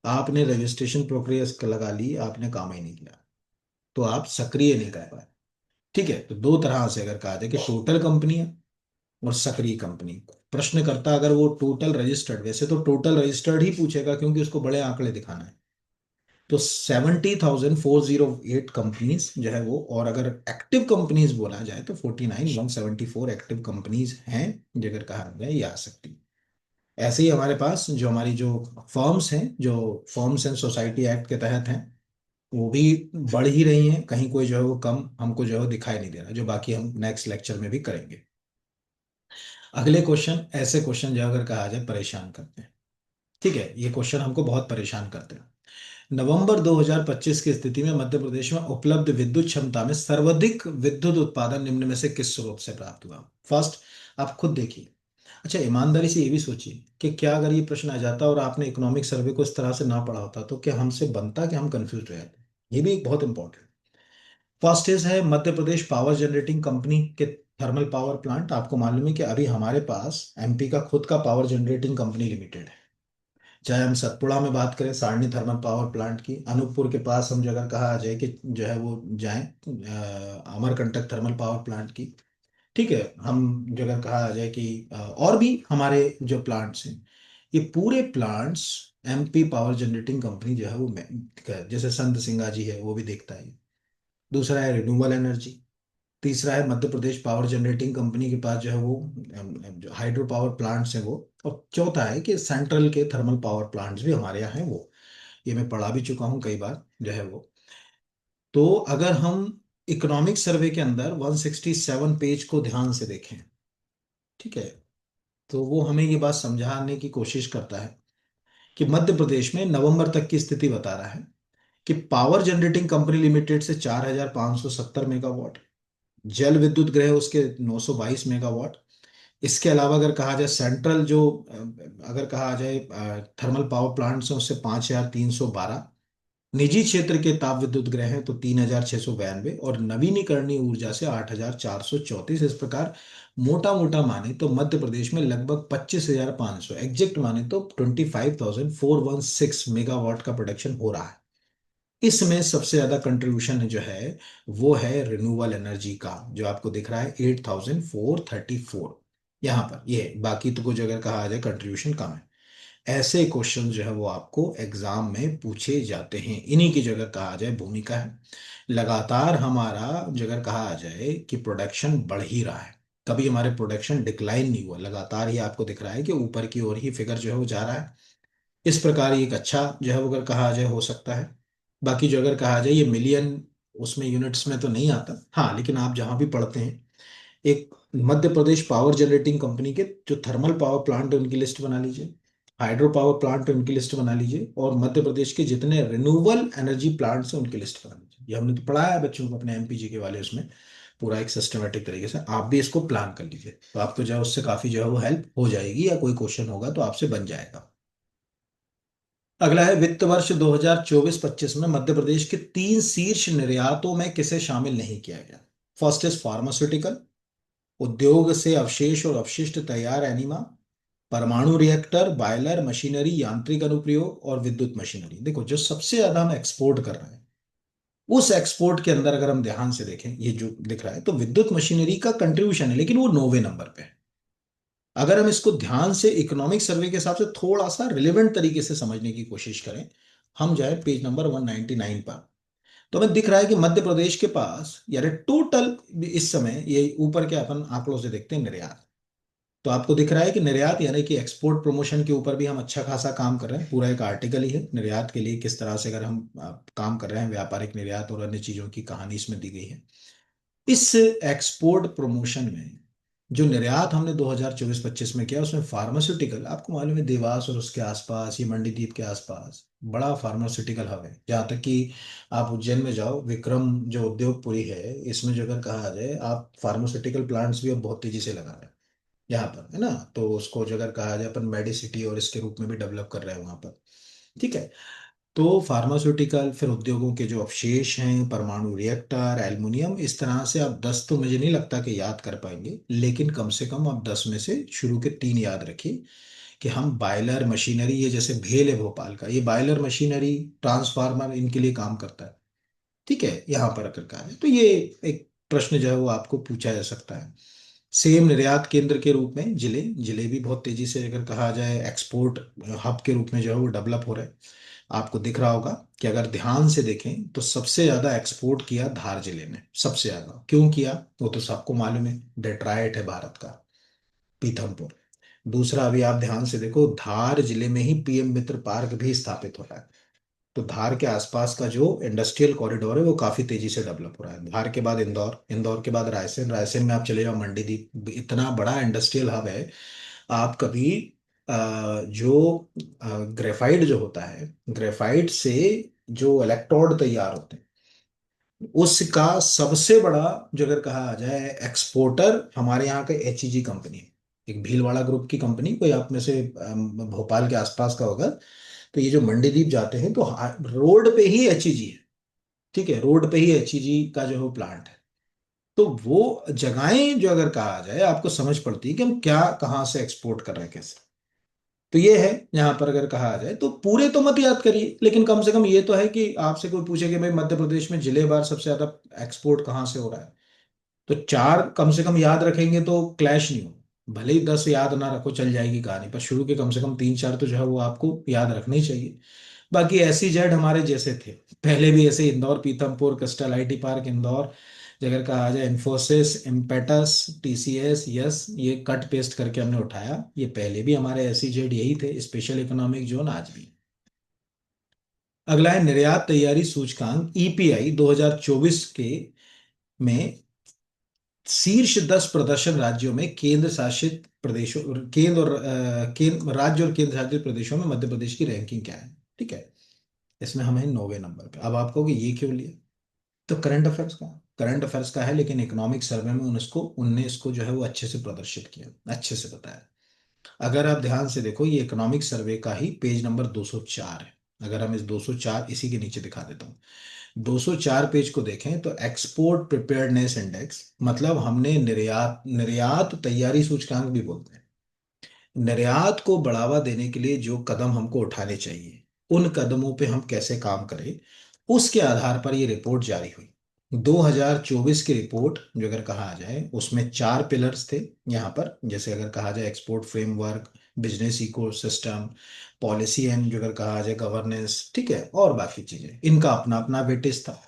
S1: आपने रजिस्ट्रेशन प्रक्रिया इसका लगा ली, आपने काम ही नहीं किया, तो आप सक्रिय नहीं कर पाए। ठीक है, तो दो तरह से अगर कहा जाए कि टोटल कंपनियां और सक्रिय कंपनी। प्रश्नकर्ता अगर वो टोटल रजिस्टर्ड, वैसे तो टोटल रजिस्टर्ड ही पूछेगा क्योंकि उसको बड़े आंकड़े दिखाना है, तो 70,408 कंपनीज जो है वो, और अगर एक्टिव कंपनीज बोला जाए तो 49,174 एक्टिव कंपनीज हैं, जो अगर कहा जाए ये आ सकती है। ऐसे ही हमारे पास जो हमारी जो फर्म्स हैं, जो फर्म्स एंड सोसाइटी एक्ट के तहत हैं, वो भी बढ़ ही रही हैं, कहीं कोई जो है वो कम हमको जो है वो दिखाई नहीं दे रहा, जो बाकी हम नेक्स्ट लेक्चर में भी करेंगे। अगले क्वेश्चन, ऐसे क्वेश्चन जो अगर कहा जाए परेशान करते हैं। ठीक है, ये क्वेश्चन हमको बहुत परेशान करते हैं। नवंबर 2025 की स्थिति में मध्य प्रदेश में उपलब्ध विद्युत क्षमता में सर्वाधिक विद्युत उत्पादन निम्न में से किस स्रोत से प्राप्त हुआ? फर्स्ट, आप खुद देखिए। अच्छा, ईमानदारी से ये भी सोचिए कि क्या अगर ये प्रश्न आ जाता और आपने इकोनॉमिक सर्वे को इस तरह से ना पढ़ा होता तो क्या हमसे बनता कि हम कंफ्यूज हो जाते? ये भी एक बहुत इंपॉर्टेंट। फर्स्ट इज है Madhya Pradesh power generating company के थर्मल पावर प्लांट। आपको मालूम है कि अभी हमारे पास एमपी का खुद का पावर जनरेटिंग कंपनी लिमिटेड है। चाहे हम सतपुड़ा में बात करें सारणी थर्मल पावर प्लांट की, अनूपपुर के पास हम जो अगर कहा जाए कि जो है वो जाएं अमरकंटक थर्मल पावर प्लांट की। ठीक है, हम जो अगर कहा जाए कि और भी हमारे जो प्लांट्स हैं, ये पूरे plants MP power generating company जो है वो जैसे संत सिंगा जी है वो भी देखता है। दूसरा है रिन्यूएबल एनर्जी। तीसरा है Madhya Pradesh power generating company के पास जो है वो जो हाइड्रो पावर प्लांट्स हैं वो। और चौथा है कि सेंट्रल के थर्मल पावर प्लांट्स भी हमारे यहाँ हैं वो। ये मैं पढ़ा भी चुका हूँ कई बार जो है वो। तो अगर हम इकोनॉमिक सर्वे के अंदर 167 पेज को ध्यान से देखें, ठीक है, तो वो हमें ये बात समझाने की कोशिश करता है कि मध्य प्रदेश में नवंबर तक की स्थिति बता रहा है कि पावर जनरेटिंग कंपनी लिमिटेड से 4,570 मेगावाट, जल विद्युत गृह उसके 922 मेगावाट। इसके अलावा अगर कहा जाए सेंट्रल जो अगर कहा जाए थर्मल पावर प्लांट्स हैं उससे 5,312, निजी क्षेत्र के ताप विद्युत गृह हैं तो 3,692, और नवीनीकरणीय ऊर्जा से 8,434। इस प्रकार मोटा मोटा माने तो मध्य प्रदेश में लगभग 25,500, एग्जैक्ट माने तो 25,416 मेगावाट का प्रोडक्शन हो रहा है। इसमें सबसे ज्यादा कंट्रीब्यूशन जो है वो है रिन्यूएबल एनर्जी का, जो आपको दिख रहा है 8,434। यहाँ पर ये बाकी तो कुछ अगर कहा जाए कंट्रीब्यूशन कम है। ऐसे क्वेश्चन जो है वो आपको एग्जाम में पूछे जाते हैं, इन्हीं की जगह कहा जाए भूमिका है। लगातार हमारा जगह कहा जाए कि प्रोडक्शन बढ़ ही रहा है, कभी हमारे प्रोडक्शन डिक्लाइन नहीं हुआ, लगातार ही आपको दिख रहा है कि ऊपर की ओर ही फिगर जो है वो जा रहा है। इस प्रकार ये एक अच्छा जो है वो अगर कहा जाए हो सकता है। बाकी जो अगर कहा जाए ये मिलियन उसमें यूनिट्स में तो नहीं आता, हाँ, लेकिन आप जहां भी पढ़ते हैं एक Madhya Pradesh power generating company के जो थर्मल पावर प्लांट है उनकी लिस्ट बना लीजिए, हाइड्रो पावर प्लांट है उनकी लिस्ट बना लीजिए, और मध्य प्रदेश के जितने रिन्यूएबल एनर्जी प्लांट्स हैं उनकी लिस्ट बना लीजिए। ये हमने तो पढ़ाया है बच्चों को अपने एमपीजी के वाले उसमें, पूरा एक सिस्टमेटिक तरीके से आप भी इसको प्लान कर लीजिए, तो आपको जो है उससे काफी जो है वो हेल्प हो जाएगी, या कोई क्वेश्चन होगा तो आपसे बन जाएगा। अगला है वित्त वर्ष 2024-25 में मध्य प्रदेश के तीन शीर्ष निर्यातों में किसे शामिल नहीं किया गया? फर्स्ट इज फार्मास्यूटिकल, उद्योग से अवशेष और अपशिष्ट तैयार एनिमा, परमाणु रिएक्टर, बॉयलर, मशीनरी, यांत्रिक अनुप्रयोग और विद्युत मशीनरी। देखो जो सबसे ज्यादा हम एक्सपोर्ट कर रहे हैं उस एक्सपोर्ट के अंदर अगर हम ध्यान से देखें ये जो दिख रहा है तो विद्युत मशीनरी का कंट्रीब्यूशन है, लेकिन वो 9वें नंबर पे है। अगर हम इसको ध्यान से इकोनॉमिक सर्वे के हिसाब से थोड़ा सा रिलेवेंट तरीके से समझने की कोशिश करें, हम जाए पेज नंबर 199 पर, तो हमें दिख रहा है कि मध्य प्रदेश के पास यानी टोटल इस समय ये ऊपर के अपन आंकड़ों से देखते हैं निर्यात, तो आपको दिख रहा है कि निर्यात यानी कि एक्सपोर्ट प्रमोशन के ऊपर भी हम अच्छा खासा काम कर रहे हैं। पूरा एक आर्टिकल ही है निर्यात के लिए किस तरह से अगर हम काम कर रहे हैं, व्यापारिक निर्यात और अन्य चीजों की कहानी इसमें दी गई है। इस एक्सपोर्ट प्रमोशन में जो निर्यात हमने 2024-25 में किया, उसमें फार्मास्यूटिकल, आपको मालूम है देवास और उसके आसपास, ये मंडीदीप के आसपास बड़ा फार्मास्यूटिकल हब है। जहाँ तक कि आप उज्जैन में जाओ, विक्रम जो उद्योगपुरी है, इसमें जो अगर कहा जाए, आप फार्मास्यूटिकल प्लांट्स भी अब बहुत तेजी से लगा रहे हैं यहाँ पर, है ना। तो उसको जो अगर कहा जाए, अपन मेडिसिटी और इसके रूप में भी डेवलप कर रहे हैं वहाँ पर। ठीक है। तो फार्मास्यूटिकल, फिर उद्योगों के जो अवशेष हैं, परमाणु रिएक्टर, एल्युमिनियम, इस तरह से आप 10 तो मुझे नहीं लगता कि याद कर पाएंगे, लेकिन कम से कम आप 10 में से शुरू के 3 याद रखिए। कि हम बायलर मशीनरी, ये जैसे भेल है भोपाल का, ये बायलर मशीनरी, ट्रांसफार्मर, इनके लिए काम करता है। ठीक है, यहाँ पर अगर कहा है तो ये एक प्रश्न जो है वो आपको पूछा जा सकता है। सेम निर्यात केंद्र के रूप में जिले जिले भी बहुत तेजी से अगर कहा जाए एक्सपोर्ट हब के रूप में जो है वो डेवलप हो रहे हैं। आपको दिख रहा होगा कि अगर ध्यान से देखें तो सबसे ज्यादा एक्सपोर्ट किया धार जिले ने, सबसे ज्यादा क्यों किया वो तो सबको मालूम है, डेट्राइट है भारत का, पीथमपुर। दूसरा, अभी आप ध्यान से देखो, धार जिले में ही पीएम मित्र पार्क भी स्थापित हो रहा है। तो धार के आसपास का जो इंडस्ट्रियल कॉरिडोर है वो काफी तेजी से डेवलप हो रहा है। धार के बाद इंदौर, इंदौर के बाद रायसेन, रायसेन में आप चले जाओ मंडीदीप, इतना बड़ा इंडस्ट्रियल हब है। आप कभी जो ग्रेफाइट जो होता है, ग्रेफाइट से जो इलेक्ट्रोड तैयार होते हैं, उसका सबसे बड़ा जो अगर कहा जाए एक्सपोर्टर हमारे यहाँ का एचईजी कंपनी है। एक भीलवाड़ा ग्रुप की कंपनी, कोई आप में से भोपाल के आसपास का होगा, तो ये जो मंडीदीप जाते हैं तो रोड पे ही एचईजी है। ठीक है, रोड पे ही एचईजी का जो है प्लांट है। तो वो जगहें जो अगर कहा जाए, आपको समझ पड़ती है कि हम क्या कहाँ से एक्सपोर्ट कर रहे हैं, कैसे। तो ये है, यहाँ पर अगर कहा जाए तो पूरे तो मत याद करिए, लेकिन कम से कम ये तो है कि आपसे कोई पूछे कि भाई मध्य प्रदेश में जिले बार सबसे ज्यादा एक्सपोर्ट कहाँ से हो रहा है, तो 4 कम से कम याद रखेंगे तो क्लैश नहीं हो। भले ही 10 याद ना रखो, चल जाएगी कहानी, पर शुरू के कम से कम 3-4 तो जो है वो आपको याद रखने ही चाहिए। बाकी ऐसी जेड हमारे जैसे थे पहले भी, ऐसे Indore, Pithampur, crystal IT park Indore, अगर कहा जाए इन्फोसिस, इम्पेटस, टीसीएस, यस, ये कट पेस्ट करके हमने उठाया। ये पहले भी हमारे ऐसी जेड यही थे, स्पेशल इकोनॉमिक जोन आज भी। अगला है निर्यात तैयारी सूचकांक ईपीआई 2024 के में शीर्ष 10 प्रदर्शन राज्यों में केंद्र शासित प्रदेशों, केंद्र और केंद्र राज्य और केंद्र शासित प्रदेशों में मध्य प्रदेश की रैंकिंग क्या है। ठीक है, इसमें हम हैं 9वें नंबर पे। अब आप कहोगे ये क्यों लिया, तो करंट अफेयर्स का है, लेकिन इकोनॉमिक सर्वे में उनने इसको जो है वो अच्छे से प्रदर्शित किया, अच्छे से बताया। अगर आप ध्यान से देखो, ये इकोनॉमिक सर्वे का ही पेज नंबर 204 है। अगर हम इस 204 इसी के नीचे दिखा देता हूँ, 204 पेज को देखें तो एक्सपोर्ट प्रिपेयर्डनेस इंडेक्स, मतलब हमने निर्यात निर्यात तैयारी सूचकांक भी बोलते हैं। निर्यात को बढ़ावा देने के लिए जो कदम हमको उठाने चाहिए, उन कदमों पे हम कैसे काम करें, उसके आधार पर ये रिपोर्ट जारी हुई। 2024 की रिपोर्ट जो अगर कहा जाए, उसमें 4 पिलर्स थे। यहाँ पर जैसे अगर कहा जाए export framework, business ecosystem, policy and जो अगर कहा जाए गवर्नेंस, ठीक है, और बाकी चीजें, इनका अपना अपना वेटेज था।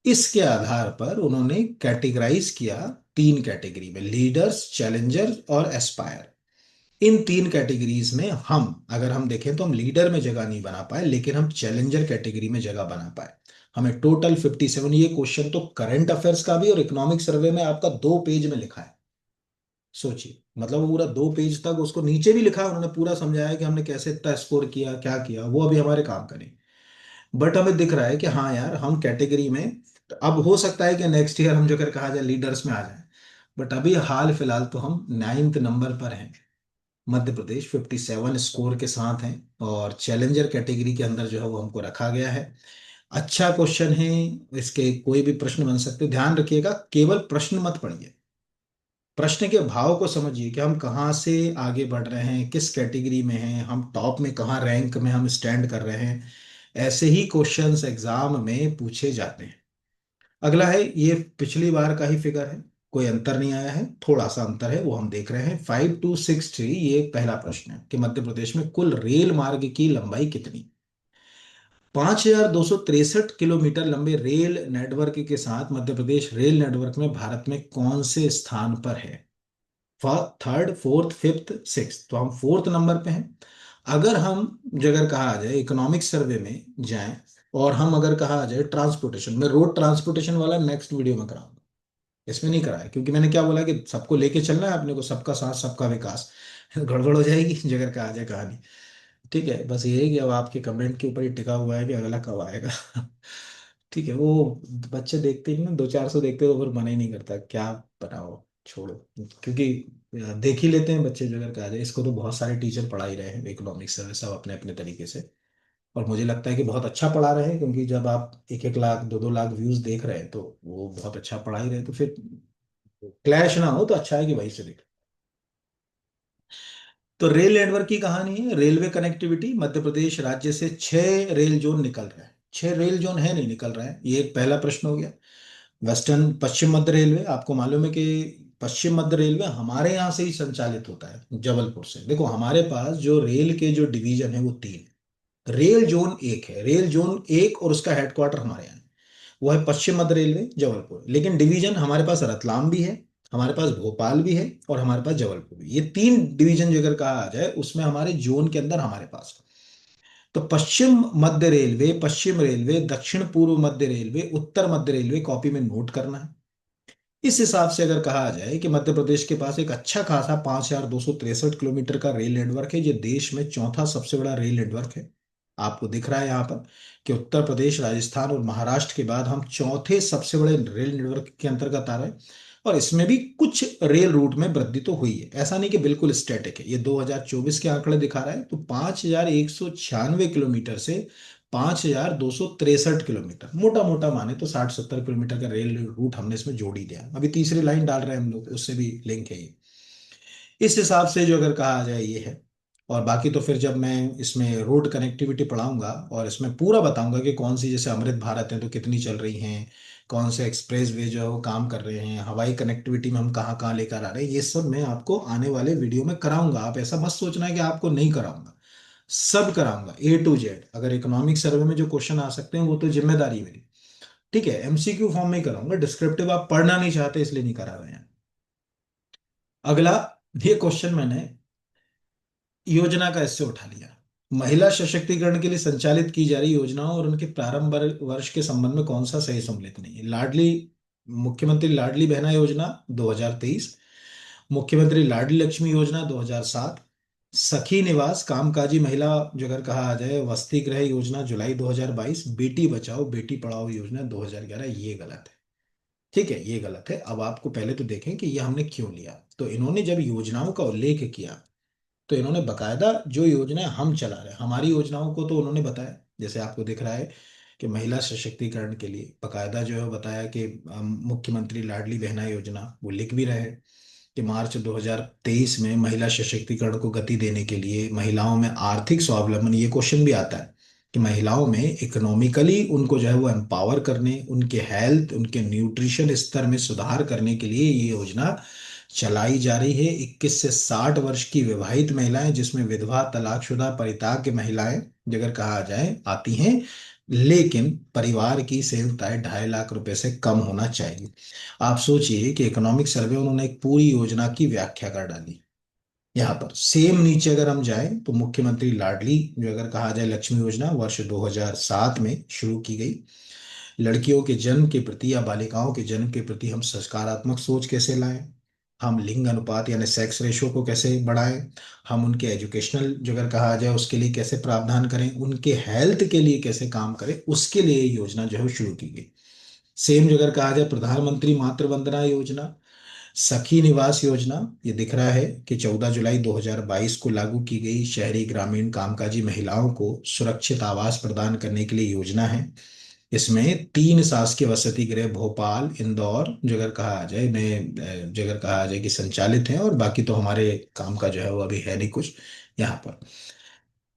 S1: इसके आधार पर उन्होंने कैटेगराइज किया 3 कैटेगरी में, लीडर्स, चैलेंजर्स और एस्पायर। इन 3 कैटेगरीज में हम अगर हम देखें तो हम लीडर में जगह नहीं बना पाए, लेकिन हम चैलेंजर कैटेगरी में जगह बना पाए। हमें टोटल 57, ये क्वेश्चन तो करंट अफेयर्स का भी और इकोनॉमिक सर्वे में आपका 2 पेज में लिखा है। सोचिए, मतलब वो पूरा 2 पेज तक उसको नीचे भी लिखा है, उन्होंने पूरा समझाया कि हमने कैसे इतना स्कोर किया, क्या किया, वो अभी हमारे काम करें। बट हमें दिख रहा है कि हाँ यार, हम कैटेगरी में, तो अब हो सकता है कि नेक्स्ट ईयर हम जो कर कहा जाए लीडर्स में आ जाए। बट अभी हाल फिलहाल तो हम 9th नंबर पर हैं। मध्य प्रदेश 57 स्कोर के साथ हैं, और चैलेंजर कैटेगरी के अंदर जो है वो हमको रखा गया है। अच्छा क्वेश्चन है, इसके कोई भी प्रश्न बन सकते हैं। ध्यान रखिएगा, केवल प्रश्न मत पढ़िए, प्रश्न के भाव को समझिए कि हम कहाँ से आगे बढ़ रहे हैं, किस कैटेगरी में हैं हम, टॉप में कहाँ रैंक में हम स्टैंड कर रहे हैं। ऐसे ही क्वेश्चंस एग्जाम में पूछे जाते हैं। अगला है, ये पिछली बार का ही फिगर है, कोई अंतर नहीं आया है, थोड़ा सा अंतर है, वो हम देख रहे हैं। 5263, ये पहला प्रश्न है कि मध्य प्रदेश में कुल रेल मार्ग की लंबाई कितनी। 5263 किलोमीटर लंबे रेल नेटवर्क के साथ मध्य प्रदेश रेल नेटवर्क में भारत में कौन से स्थान पर है। थर्ड, फोर्थ, फिफ्थ, सिक्स, तो हम फोर्थ नंबर पे हैं। अगर हम, जो अगर कहा आ जाए इकोनॉमिक सर्वे में जाएं, और हम अगर कहा आ जाए ट्रांसपोर्टेशन में, रोड ट्रांसपोर्टेशन वाला नेक्स्ट वीडियो में कराऊंगा, इसमें नहीं कराया, क्योंकि मैंने क्या बोला कि सबको लेके चलना है अपने को, सबका साथ सबका विकास। गड़बड़ हो जाएगी जगह कहा जाए कहानी। ठीक है, बस ये है कि अब आपके कमेंट के ऊपर ही टिका हुआ है कि अगला कब आएगा। ठीक है, वो बच्चे देखते ही ना, 200-400 देखते तो फिर मना ही नहीं करता क्या बनाओ, छोड़ो। क्योंकि देख ही लेते हैं बच्चे, जो अगर कहा जाए इसको तो बहुत सारे टीचर पढ़ा ही रहे हैं इकोनॉमिक्स से, सब अपने अपने तरीके से। और मुझे लगता है कि बहुत अच्छा पढ़ा रहे हैं, क्योंकि जब आप 1-1 लाख 2-2 लाख व्यूज देख रहे हैं, तो वो बहुत अच्छा पढ़ा ही रहे हैं, तो फिर क्लैश ना हो तो अच्छा है कि वहीं से देख। तो रेल नेटवर्क की कहानी है, रेलवे कनेक्टिविटी, मध्य प्रदेश राज्य से 6 रेल जोन निकल रहे हैं। 6 रेल जोन है, नहीं निकल रहे हैं, ये एक पहला प्रश्न हो गया। वेस्टर्न पश्चिम मध्य रेलवे, आपको मालूम है कि पश्चिम मध्य रेलवे हमारे यहाँ से ही संचालित होता है, जबलपुर से। देखो हमारे पास जो रेल के जो डिवीजन है वो 3, रेल जोन एक है, रेल जोन एक, और उसका हेडक्वार्टर हमारे यहाँ है। वो है पश्चिम मध्य रेलवे जबलपुर, लेकिन डिवीजन हमारे पास रतलाम भी है, हमारे पास भोपाल भी है, और हमारे पास जबलपुर भी। ये 3 डिवीजन जो अगर कहा आ जाए उसमें हमारे जोन के अंदर हमारे पास। तो पश्चिम मध्य रेलवे, पश्चिम रेलवे, दक्षिण पूर्व मध्य रेलवे, उत्तर मध्य रेलवे, कॉपी में नोट करना है। इस हिसाब से अगर कहा जाए कि मध्य प्रदेश के पास एक अच्छा खासा 5,263 किलोमीटर का रेल नेटवर्क है, ये देश में चौथा सबसे बड़ा रेल नेटवर्क है। आपको दिख रहा है यहाँ पर कि उत्तर प्रदेश, राजस्थान और महाराष्ट्र के बाद हम चौथे सबसे बड़े रेल नेटवर्क के अंतर्गत आ रहे हैं। और इसमें भी कुछ रेल रूट में वृद्धि तो हुई है, ऐसा नहीं कि बिल्कुल स्टैटिक है। ये 2024 के आंकड़े दिखा रहा है, तो 5,196 किलोमीटर से 5,263 किलोमीटर, मोटा मोटा माने तो 60-70 किलोमीटर का रेल रूट हमने इसमें जोड़ ही दिया। अभी तीसरी लाइन डाल रहे हैं हम लोग, उससे भी लिंक है ये। इस हिसाब से जो अगर कहा जाए ये है। और बाकी तो फिर जब मैं इसमें रोड कनेक्टिविटी पढ़ाऊंगा और इसमें पूरा बताऊंगा कि कौन सी, जैसे अमृत भारत है तो कितनी चल रही हैं, कौन से एक्सप्रेस वे जो है वो काम कर रहे हैं, हवाई कनेक्टिविटी में हम कहाँ कहाँ लेकर आ रहे हैं, ये सब मैं आपको आने वाले वीडियो में कराऊंगा। आप ऐसा मत सोचना है कि आपको नहीं कराऊंगा, सब कराऊंगा A to Z। अगर इकोनॉमिक सर्वे में जो क्वेश्चन आ सकते हैं वो तो जिम्मेदारी है मेरी। ठीक है, MCQ फॉर्म में ही कराऊंगा, डिस्क्रिप्टिव आप पढ़ना नहीं चाहते इसलिए नहीं करा रहे हैं। अगला, ये क्वेश्चन मैंने योजना का इससे उठा लिया। महिला सशक्तिकरण के लिए संचालित की जा रही योजनाओं और उनके प्रारंभ वर्ष के संबंध में कौन सा सही सम्मिलित नहीं है? लाडली, मुख्यमंत्री लाडली बहना योजना 2023, मुख्यमंत्री लाडली लक्ष्मी योजना 2007, सखी निवास कामकाजी महिला जो अगर कहा आ जाए वसति गृह योजना जुलाई 2022, बेटी बचाओ बेटी पढ़ाओ योजना 2011, ये गलत है। ठीक है, ये गलत है। अब आपको पहले तो देखें कि ये हमने क्यों लिया। तो इन्होंने जब योजनाओं का उल्लेख किया, तो इन्होंने बकायदा जो योजनाएं हम चला रहे हैं, हमारी योजनाओं को तो उन्होंने बताया। जैसे आपको दिख रहा है कि महिला सशक्तिकरण के लिए बकायदा जो है बताया कि मुख्यमंत्री लाडली बहना योजना, वो लिख भी रहे हैं कि मार्च 2023 में महिला सशक्तिकरण को गति देने के लिए महिलाओं में आर्थिक स्वावलंबन, ये क्वेश्चन भी आता है कि महिलाओं में इकोनॉमिकली उनको जो है वो एम्पावर करने, उनके हेल्थ, उनके न्यूट्रिशन स्तर में सुधार करने के लिए ये योजना चलाई जा रही है। 21 से 60 वर्ष की विवाहित महिलाएं, जिसमें विधवा, तलाकशुदा, परित्याग की महिलाएं अगर कहा जाए आती हैं, लेकिन परिवार की संयुक्त आय 2.5 लाख रुपए से कम होना चाहिए। आप सोचिए कि इकोनॉमिक सर्वे उन्होंने एक पूरी योजना की व्याख्या कर डाली। यहाँ पर सेम नीचे अगर हम जाएं तो मुख्यमंत्री लाडली जो अगर कहा जाए लक्ष्मी योजना वर्ष 2007 में शुरू की गई। लड़कियों के जन्म के प्रति या बालिकाओं के जन्म के प्रति हम सकारात्मक सोच कैसे लाएं, हम लिंग अनुपात यानी सेक्स रेशो को कैसे बढ़ाएं, हम उनके एजुकेशनल जो अगर कहा जाए उसके लिए कैसे प्रावधान करें, उनके हेल्थ के लिए कैसे काम करें, उसके लिए ये योजना जो है वो शुरू की गई। सेम जो अगर कहा जाए प्रधानमंत्री मातृ वंदना योजना, सखी निवास योजना, ये दिख रहा है कि 14 जुलाई 2022 को लागू की गई, शहरी ग्रामीण कामकाजी महिलाओं को सुरक्षित आवास प्रदान करने के लिए योजना है। इसमें 3 शासकीय वसति गृह भोपाल, इंदौर जो अगर कहा आ जाए में जो अगर कहा आ जाए कि संचालित हैं, और बाकी तो हमारे काम का जो है वो अभी है नहीं कुछ यहाँ पर।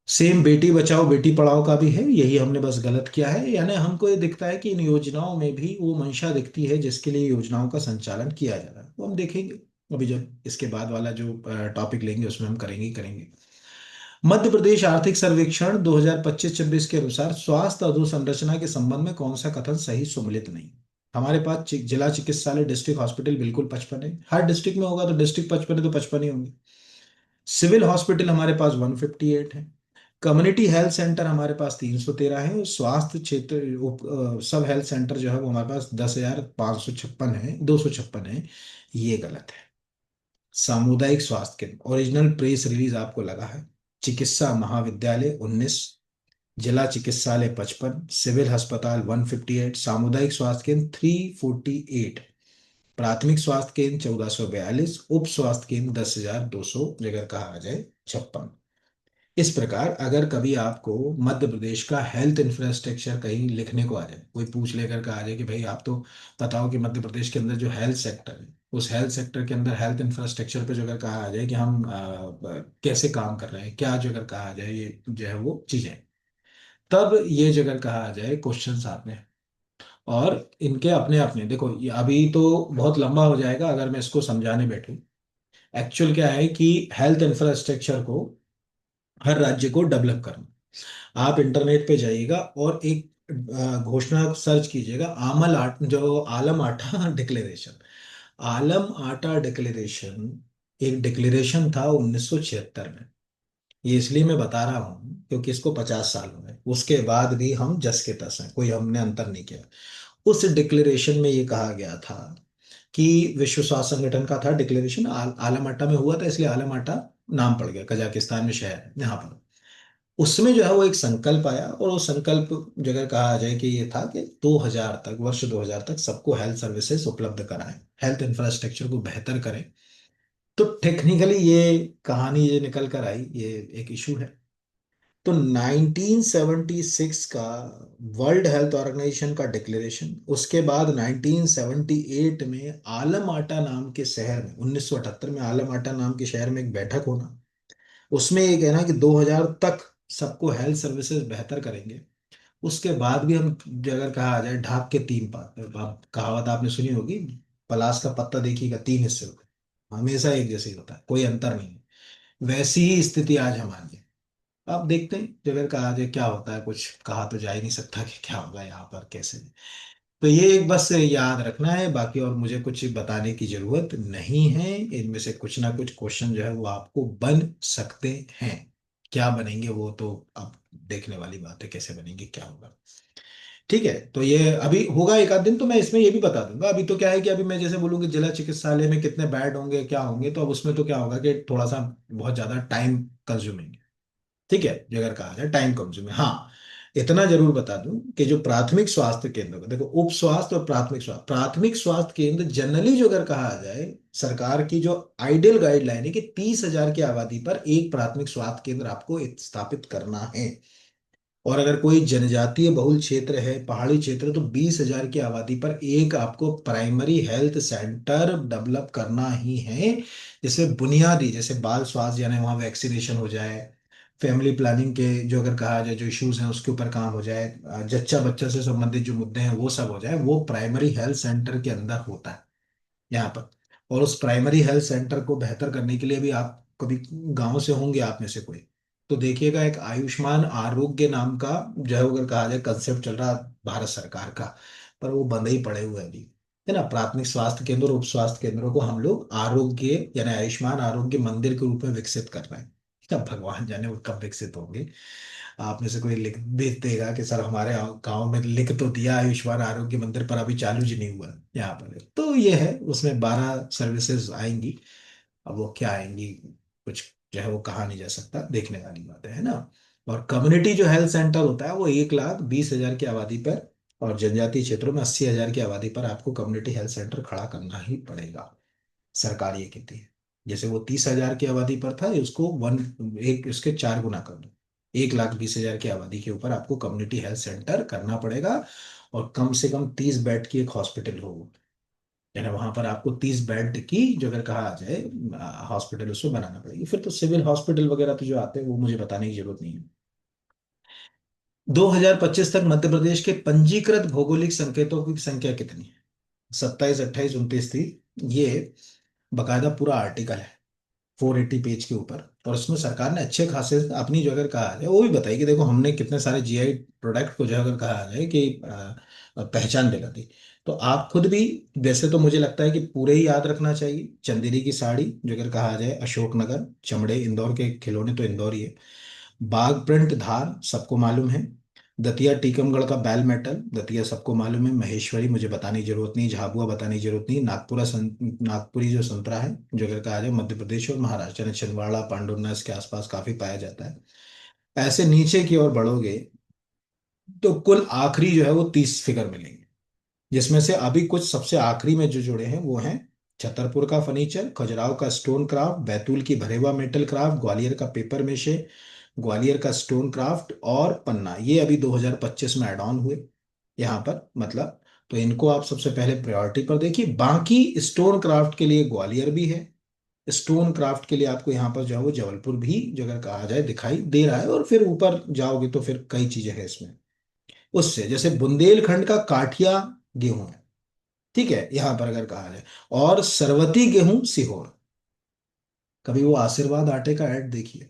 S1: सेम बेटी बचाओ बेटी पढ़ाओ का भी है, यही हमने बस गलत किया है। यानी हमको ये दिखता है कि इन योजनाओं में भी वो मंशा दिखती है जिसके लिए योजनाओं का संचालन किया जा रहा है, वो हम देखेंगे अभी जब इसके बाद वाला जो टॉपिक लेंगे उसमें हम करेंगे ही करेंगे। मध्य प्रदेश आर्थिक सर्वेक्षण 2025-26 के अनुसार स्वास्थ्य अधोसंरचना के संबंध में कौन सा कथन सही सुमेलित नहीं? हमारे पास जिला चिकित्सालय डिस्ट्रिक्ट हॉस्पिटल बिल्कुल 55 है, हर डिस्ट्रिक्ट में होगा तो डिस्ट्रिक्ट 55 है तो 55 ही होंगे। सिविल हॉस्पिटल हमारे पास 158 है। कम्युनिटी हेल्थ सेंटर हमारे पास 313 है, और स्वास्थ्य क्षेत्र सब हेल्थ सेंटर जो है वो हमारे पास 10,556 है, 256 है। ये गलत है। सामुदायिक स्वास्थ्य केंद्र ओरिजिनल प्रेस रिलीज आपको लगा है। चिकित्सा महाविद्यालय 19, जिला चिकित्सालय 55, सिविल अस्पताल 158, सामुदायिक स्वास्थ्य केंद्र 348, प्राथमिक स्वास्थ्य केंद्र 1442, उप स्वास्थ्य केंद्र 10,200, जगह कहा आ जाए 56। इस प्रकार अगर कभी आपको मध्य प्रदेश का हेल्थ इंफ्रास्ट्रक्चर कहीं लिखने को आ जाए, कोई पूछ लेकर कहा जाए कि भाई आप तो बताओ कि मध्य प्रदेश के अंदर जो हेल्थ सेक्टर है, उस हेल्थ सेक्टर के अंदर हेल्थ इंफ्रास्ट्रक्चर पे जो अगर कहा आ जाए कि हम कैसे काम कर रहे हैं, क्या जो अगर कहा आ जाए ये जो है वो चीजें, तब ये जो अगर कहा आ जाए क्वेश्चंस आते हैं। और इनके अपने अपने देखो, ये अभी तो बहुत लंबा हो जाएगा अगर मैं इसको समझाने बैठूं। एक्चुअल क्या है कि हेल्थ इंफ्रास्ट्रक्चर को हर राज्य को डेवलप करना। आप इंटरनेट पे जाइएगा और एक घोषणा सर्च कीजिएगा, आमल आट जो आलम आटा डिक्लेरेशन। आलम आटा डिक्लेरेशन एक डिक्लेरेशन था 1976 में। ये इसलिए मैं बता रहा हूँ क्योंकि इसको 50 साल हुए, उसके बाद भी हम जस के तस हैं, कोई हमने अंतर नहीं किया। उस डिक्लेरेशन में ये कहा गया था कि विश्व स्वास्थ्य संगठन का था डिक्लेरेशन, आलम आटा में हुआ था इसलिए आलम आटा नाम पड़ गया, कजाकिस्तान में शहर है यहाँ पर। उसमें जो है वो एक संकल्प आया, और वो संकल्प जगह कहा जाए कि ये था कि 2000 तक, वर्ष 2000 तक सबको हेल्थ सर्विसेज उपलब्ध कराएं, हेल्थ इंफ्रास्ट्रक्चर को बेहतर करें। तो टेक्निकली ये कहानी ये निकल कर आई, ये एक इशू है। तो 1976 का वर्ल्ड हेल्थ ऑर्गेनाइजेशन का डिक्लेरेशन, उसके बाद 1978 में आलम आटा नाम के शहर में, 1978 में आलम आटा नाम के शहर में एक बैठक होना, उसमें ये कहना कि 2000 तक सबको हेल्थ सर्विसेज बेहतर करेंगे। उसके बाद भी हम अगर कहा आ जाए ढाक के तीन पात, कहावत आपने सुनी होगी, पलाश का पत्ता देखिएगा तीन हिस्से होते हैं, हमेशा एक जैसे ही होता है, कोई अंतर नहीं है। वैसी ही स्थिति आज हमारी है। अब देखते हैं अगर कहा जाए क्या होता है, कुछ कहा तो जा ही नहीं सकता कि क्या होगा यहाँ पर कैसे। तो ये एक बस याद रखना है, बाकी और मुझे कुछ बताने की जरूरत नहीं है। इनमें से कुछ ना कुछ क्वेश्चन जो है वो आपको बन सकते हैं। क्या बनेंगे वो तो अब देखने वाली बात है, कैसे बनेंगे क्या होगा। ठीक है, तो ये अभी होगा एक आध दिन तो मैं इसमें ये भी बता दूंगा। अभी तो क्या है कि अभी मैं जैसे बोलूंगी जिला चिकित्सालय में कितने बेड होंगे क्या होंगे, तो अब उसमें तो क्या होगा कि थोड़ा सा बहुत ज्यादा टाइम कंज्यूमिंग। ठीक है, जो अगर कहा जाए टाइम कंज्यूमिंग, हाँ। इतना जरूर बता दूं कि जो प्राथमिक स्वास्थ्य केंद्र को देखो, उप स्वास्थ्य और प्राथमिक स्वास्थ्य केंद्र जनरली जो अगर कहा जाए, सरकार की जो आइडियल गाइडलाइन है कि 30,000 की आबादी पर एक प्राथमिक स्वास्थ्य केंद्र आपको स्थापित करना है। और अगर कोई जनजातीय बहुल क्षेत्र है, पहाड़ी क्षेत्र, तो 20,000 की आबादी पर एक आपको प्राइमरी हेल्थ सेंटर डेवलप करना ही है। जैसे बुनियादी, जैसे बाल स्वास्थ्य यानी वहाँ वैक्सीनेशन हो जाए, फैमिली प्लानिंग के जो अगर कहा जाए जो इश्यूज हैं उसके ऊपर काम हो जाए, जच्चा बच्चा से संबंधित जो मुद्दे हैं वो सब हो जाए, वो प्राइमरी हेल्थ सेंटर के अंदर होता है यहाँ पर। और उस प्राइमरी हेल्थ सेंटर को बेहतर करने के लिए भी आप कभी गांव से होंगे आप में से कोई, तो देखिएगा एक आयुष्मान आरोग्य नाम का जो है अगर कहा जाए कंसेप्ट चल रहा है भारत सरकार का, पर वो बंद ही पड़े हुए हैं अभी। है ना, प्राथमिक स्वास्थ्य केंद्र और उप स्वास्थ्य केंद्रों को हम लोग आरोग्य यानी आयुष्मान आरोग्य मंदिर के रूप में विकसित कर रहे हैं। अब भगवान जाने वो कब विकसित होंगे। आप में से कोई लिख भेज देगा कि सर हमारे गांव में लिख तो दिया आयुष्मान आरोग्य मंदिर, पर अभी चालू जी नहीं हुआ यहाँ पर। तो ये है, उसमें 12 सर्विसेज आएंगी। अब वो क्या आएंगी, कुछ जो है वो कहा नहीं जा सकता, देखने वाली बात है ना। और कम्युनिटी जो हेल्थ सेंटर होता है वो 1,20,000 की आबादी पर, और जनजातीय क्षेत्रों में 80,000 की आबादी पर आपको कम्युनिटी हेल्थ सेंटर खड़ा करना ही पड़ेगा। सरकार ये कहती है, जैसे वो 30,000 की आबादी पर था, उसको एक उसके 4 गुना कर दो। 1,20,000 की आबादी के ऊपर आपको कम्युनिटी हेल्थ सेंटर करना पड़ेगा। और कम से कम 30 बेड की एक हॉस्पिटल हो, यानी वहां पर आपको 30 बेड की जो अगर कहा आ जाए हॉस्पिटल उसको बनाना पड़ेगी। फिर तो सिविल हॉस्पिटल वगैरह तो जो आते हैं वो मुझे बताने की जरूरत नहीं है। 2025 तक मध्य प्रदेश के पंजीकृत भौगोलिक संकेतों की संख्या कितनी है? 27, 28, 29 थी। ये बकायदा पूरा आर्टिकल है 480 पेज के ऊपर, और उसमें सरकार ने अच्छे खासे अपनी जो अगर कहा जाए वो भी बताई कि देखो हमने कितने सारे जीआई प्रोडक्ट को जो अगर कहा जाए कि पहचान दिला दी। तो आप खुद भी, वैसे तो मुझे लगता है कि पूरे ही याद रखना चाहिए। चंदेरी की साड़ी, जो अगर कहा जाए, अशोकनगर, चमड़े, इंदौर के खिलौने तो इंदौर ही है। बाघ प्रिंट धार सबको मालूम है। दतिया टीकमगढ़ का बैल मेटल, दतिया सबको मालूम है। महेश्वरी मुझे बताने की जरूरत नहीं, झाबुआ बताने की जरूरत नहीं। नागपुरी जो संतरा है, जो अगर कहा जाए मध्य प्रदेश और महाराष्ट्र यानी छिंदवाड़ा पांडुरना इसके आसपास काफी पाया जाता है। ऐसे नीचे की ओर बढ़ोगे तो कुल आखिरी जो है वो 30 फिगर मिलेंगे, जिसमें से अभी कुछ सबसे आखिरी में जो जुड़े हैं वो हैं छतरपुर का फर्नीचर, खजुराहो का स्टोन क्राफ्ट, बैतूल की भरेवा मेटल क्राफ्ट, ग्वालियर का पेपर मेशे, ग्वालियर का स्टोन क्राफ्ट और पन्ना। ये अभी 2025 में ऐड ऑन हुए यहाँ पर, मतलब। तो इनको आप सबसे पहले प्रायोरिटी पर देखिए। बाकी स्टोन क्राफ्ट के लिए ग्वालियर भी है, स्टोन क्राफ्ट के लिए आपको यहाँ पर जो है वो जबलपुर भी, जो अगर कहा जाए, दिखाई दे रहा है। और फिर ऊपर जाओगे तो फिर कई चीजें हैं इसमें। उससे जैसे बुंदेलखंड का काठिया गेहूं है, ठीक है, यहाँ पर अगर कहा जाए। और सरवती गेहूं सीहोर। कभी वो आशीर्वाद आटे का ऐड देखिए,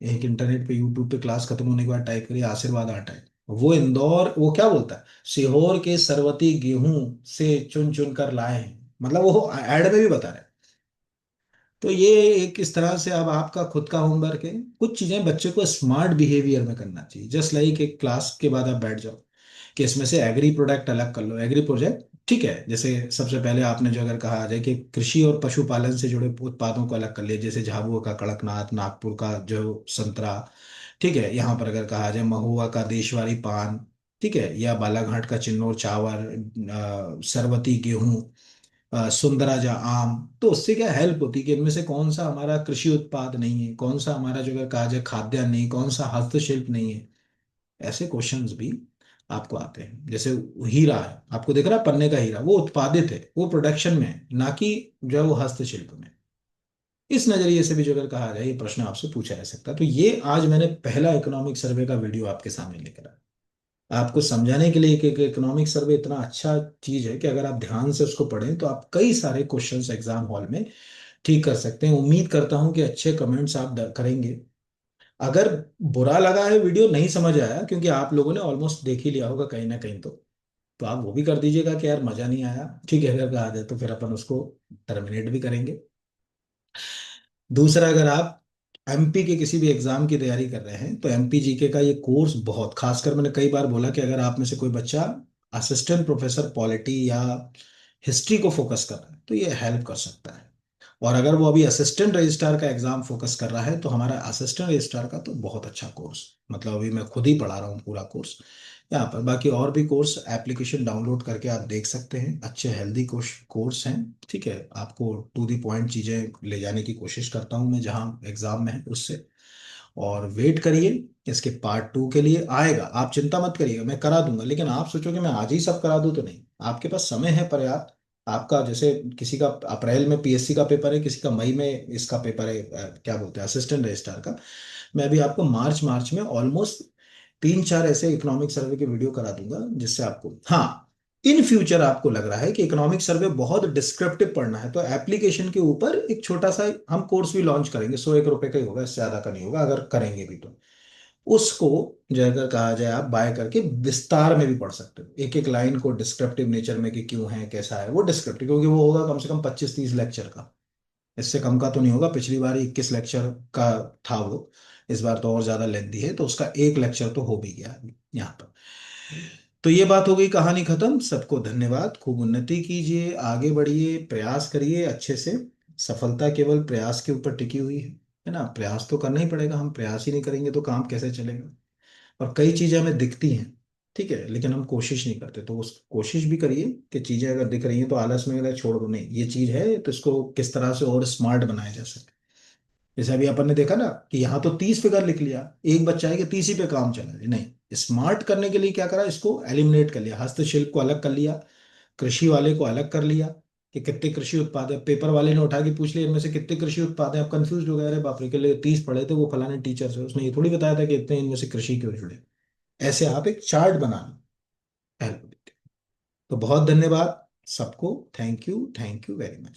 S1: एक इंटरनेट पे यूट्यूब पे क्लास खत्म होने के बाद टाइप करिए आशीर्वाद आटा है। वो इंदौर, वो क्या बोलता है, सीहोर के सरवती गेहूं से चुन चुन कर लाए हैं, मतलब वो ऐड में भी बता रहे हैं। तो ये एक इस तरह से अब आपका खुद का होमवर्क है। कुछ चीजें बच्चे को स्मार्ट बिहेवियर में करना चाहिए। जस्ट लाइक एक क्लास के बाद आप बैठ जाओ कि इसमें से एग्री प्रोडक्ट अलग कर लो, एग्री प्रोजेक्ट, ठीक है। जैसे सबसे पहले आपने जो अगर कहा जाए कि कृषि और पशुपालन से जुड़े उत्पादों को अलग कर लिया, जैसे झाबुआ का कड़कनाथ, नागपुर का जो संतरा, ठीक है, यहाँ पर अगर कहा जाए महुआ का देशवारी पान, ठीक है, या बालाघाट का चिन्नौर चावल, सरवती गेहूं, सुंदराजा आम। तो उससे क्या हेल्प होती है कि इनमें से कौन सा हमारा कृषि उत्पाद नहीं है, कौन सा हमारा जो अगर कहा जाए खाद्यान्न नहीं, कौन सा हस्तशिल्प नहीं है। ऐसे क्वेश्चंस भी आपको आते हैं। जैसे हीरा है, आपको दिख रहा है पन्ने का हीरा, वो उत्पादित है, वो प्रोडक्शन में है, ना कि जो है वो हस्तशिल्प में। इस नजरिए से भी जो अगर कहा जाए ये प्रश्न आपसे पूछा जा सकता है। तो ये आज मैंने पहला इकोनॉमिक सर्वे का वीडियो आपके सामने लेकर आया, आपको समझाने के लिए कि इकोनॉमिक सर्वे इतना अच्छा चीज है कि अगर आप ध्यान से उसको पढ़ें तो आप कई सारे क्वेश्चंस एग्जाम हॉल में ठीक कर सकते हैं। उम्मीद करता हूं कि अच्छे कमेंट्स आप करेंगे। अगर बुरा लगा है, वीडियो नहीं समझ आया, क्योंकि आप लोगों ने ऑलमोस्ट देख ही लिया होगा कहीं ना कहीं, तो आप वो भी कर दीजिएगा कि यार मजा नहीं आया, ठीक है, अगर कहा जाए तो फिर अपन उसको टर्मिनेट भी करेंगे। दूसरा, अगर आप एमपी के किसी भी एग्जाम की तैयारी कर रहे हैं तो एमपी जीके का ये कोर्स बहुत, खासकर मैंने कई बार बोला कि अगर आप में से कोई बच्चा असिस्टेंट प्रोफेसर पॉलिटी या हिस्ट्री को फोकस कर रहा है तो ये हेल्प कर सकता है। और अगर वो अभी असिस्टेंट रजिस्ट्रार का एग्जाम फोकस कर रहा है तो हमारा असिस्टेंट रजिस्ट्रार का तो बहुत अच्छा कोर्स, मतलब अभी मैं खुद ही पढ़ा रहा हूँ पूरा कोर्स यहाँ पर। बाकी और भी कोर्स एप्लीकेशन डाउनलोड करके आप देख सकते हैं, अच्छे हेल्दी कोर्स कोर्स हैं, ठीक है। आपको टू दी पॉइंट चीज़ें ले जाने की कोशिश करता हूँ मैं जहाँ एग्जाम में है उससे। और वेट करिए, इसके पार्ट 2 के लिए आएगा, आप चिंता मत करिएगा, मैं करा दूंगा। लेकिन आप सोचो कि मैं आज ही सब करा दूं तो नहीं, आपके पास समय है पर्याप्त। आपका जैसे किसी का अप्रैल में पीएससी का पेपर है, किसी का मई में इसका पेपर है, क्या बोलते हैं, असिस्टेंट रजिस्ट्रार का। मैं अभी आपको मार्च मार्च में ऑलमोस्ट 3 4 ऐसे इकोनॉमिक सर्वे के वीडियो करा दूंगा, जिससे आपको, हाँ, इन फ्यूचर आपको लग रहा है कि इकोनॉमिक सर्वे बहुत डिस्क्रिप्टिव पढ़ना है तो एप्लीकेशन के ऊपर एक छोटा सा हम कोर्स भी लॉन्च करेंगे, 100 1 रुपए का ही होगा, इससे ज्यादा का नहीं होगा, अगर करेंगे भी तो। उसको जो अगर कहा जाए आप बाय करके विस्तार में भी पढ़ सकते हो, एक एक लाइन को डिस्क्रिप्टिव नेचर में कि क्यों है कैसा है वो डिस्क्रिप्टिव, क्योंकि वो होगा कम से कम 25 30 लेक्चर का, इससे कम का तो नहीं होगा। पिछली बार 21 लेक्चर का था वो, इस बार तो और ज्यादा लेंथी है, तो उसका एक लेक्चर तो हो भी गया अभी यहाँ पर। तो ये बात हो गई, कहानी खत्म। सबको धन्यवाद, खूब उन्नति कीजिए, आगे बढ़िए, प्रयास करिए अच्छे से। सफलता केवल प्रयास के ऊपर टिकी हुई है ना, प्रयास तो करना ही पड़ेगा, हम प्रयास ही नहीं करेंगे तो काम कैसे चलेगा। और कई चीजें हमें दिखती हैं, ठीक है, लेकिन हम कोशिश नहीं करते, तो उस कोशिश भी करिए कि चीजें अगर दिख रही हैं तो आलस में अगर छोड़ दो, नहीं ये चीज है तो इसको किस तरह से और स्मार्ट बनाया जा सके। जैसे अभी अपन ने देखा ना कि यहाँ तो 30 फिगर लिख लिया, एक बच्चा है कि 30 ही पे काम चला है, नहीं, स्मार्ट करने के लिए क्या करा, इसको एलिमिनेट कर लिया, हस्तशिल्प को अलग कर लिया, कृषि वाले को अलग कर लिया कि कितने कृषि उत्पाद है। पेपर वाले ने उठा के पूछ लिया इनमें से कितने कृषि उत्पाद है, आप कंफ्यूज हो गए, अरे बाप रे, के लिए 30 पढ़े थे वो फलाने टीचर से, उसने ये थोड़ी बताया था कि इतने इनमें से कृषि क्यों जुड़े। ऐसे आप एक चार्ट बना लो हेल्प। तो बहुत धन्यवाद सबको, थैंक यू वेरी मच।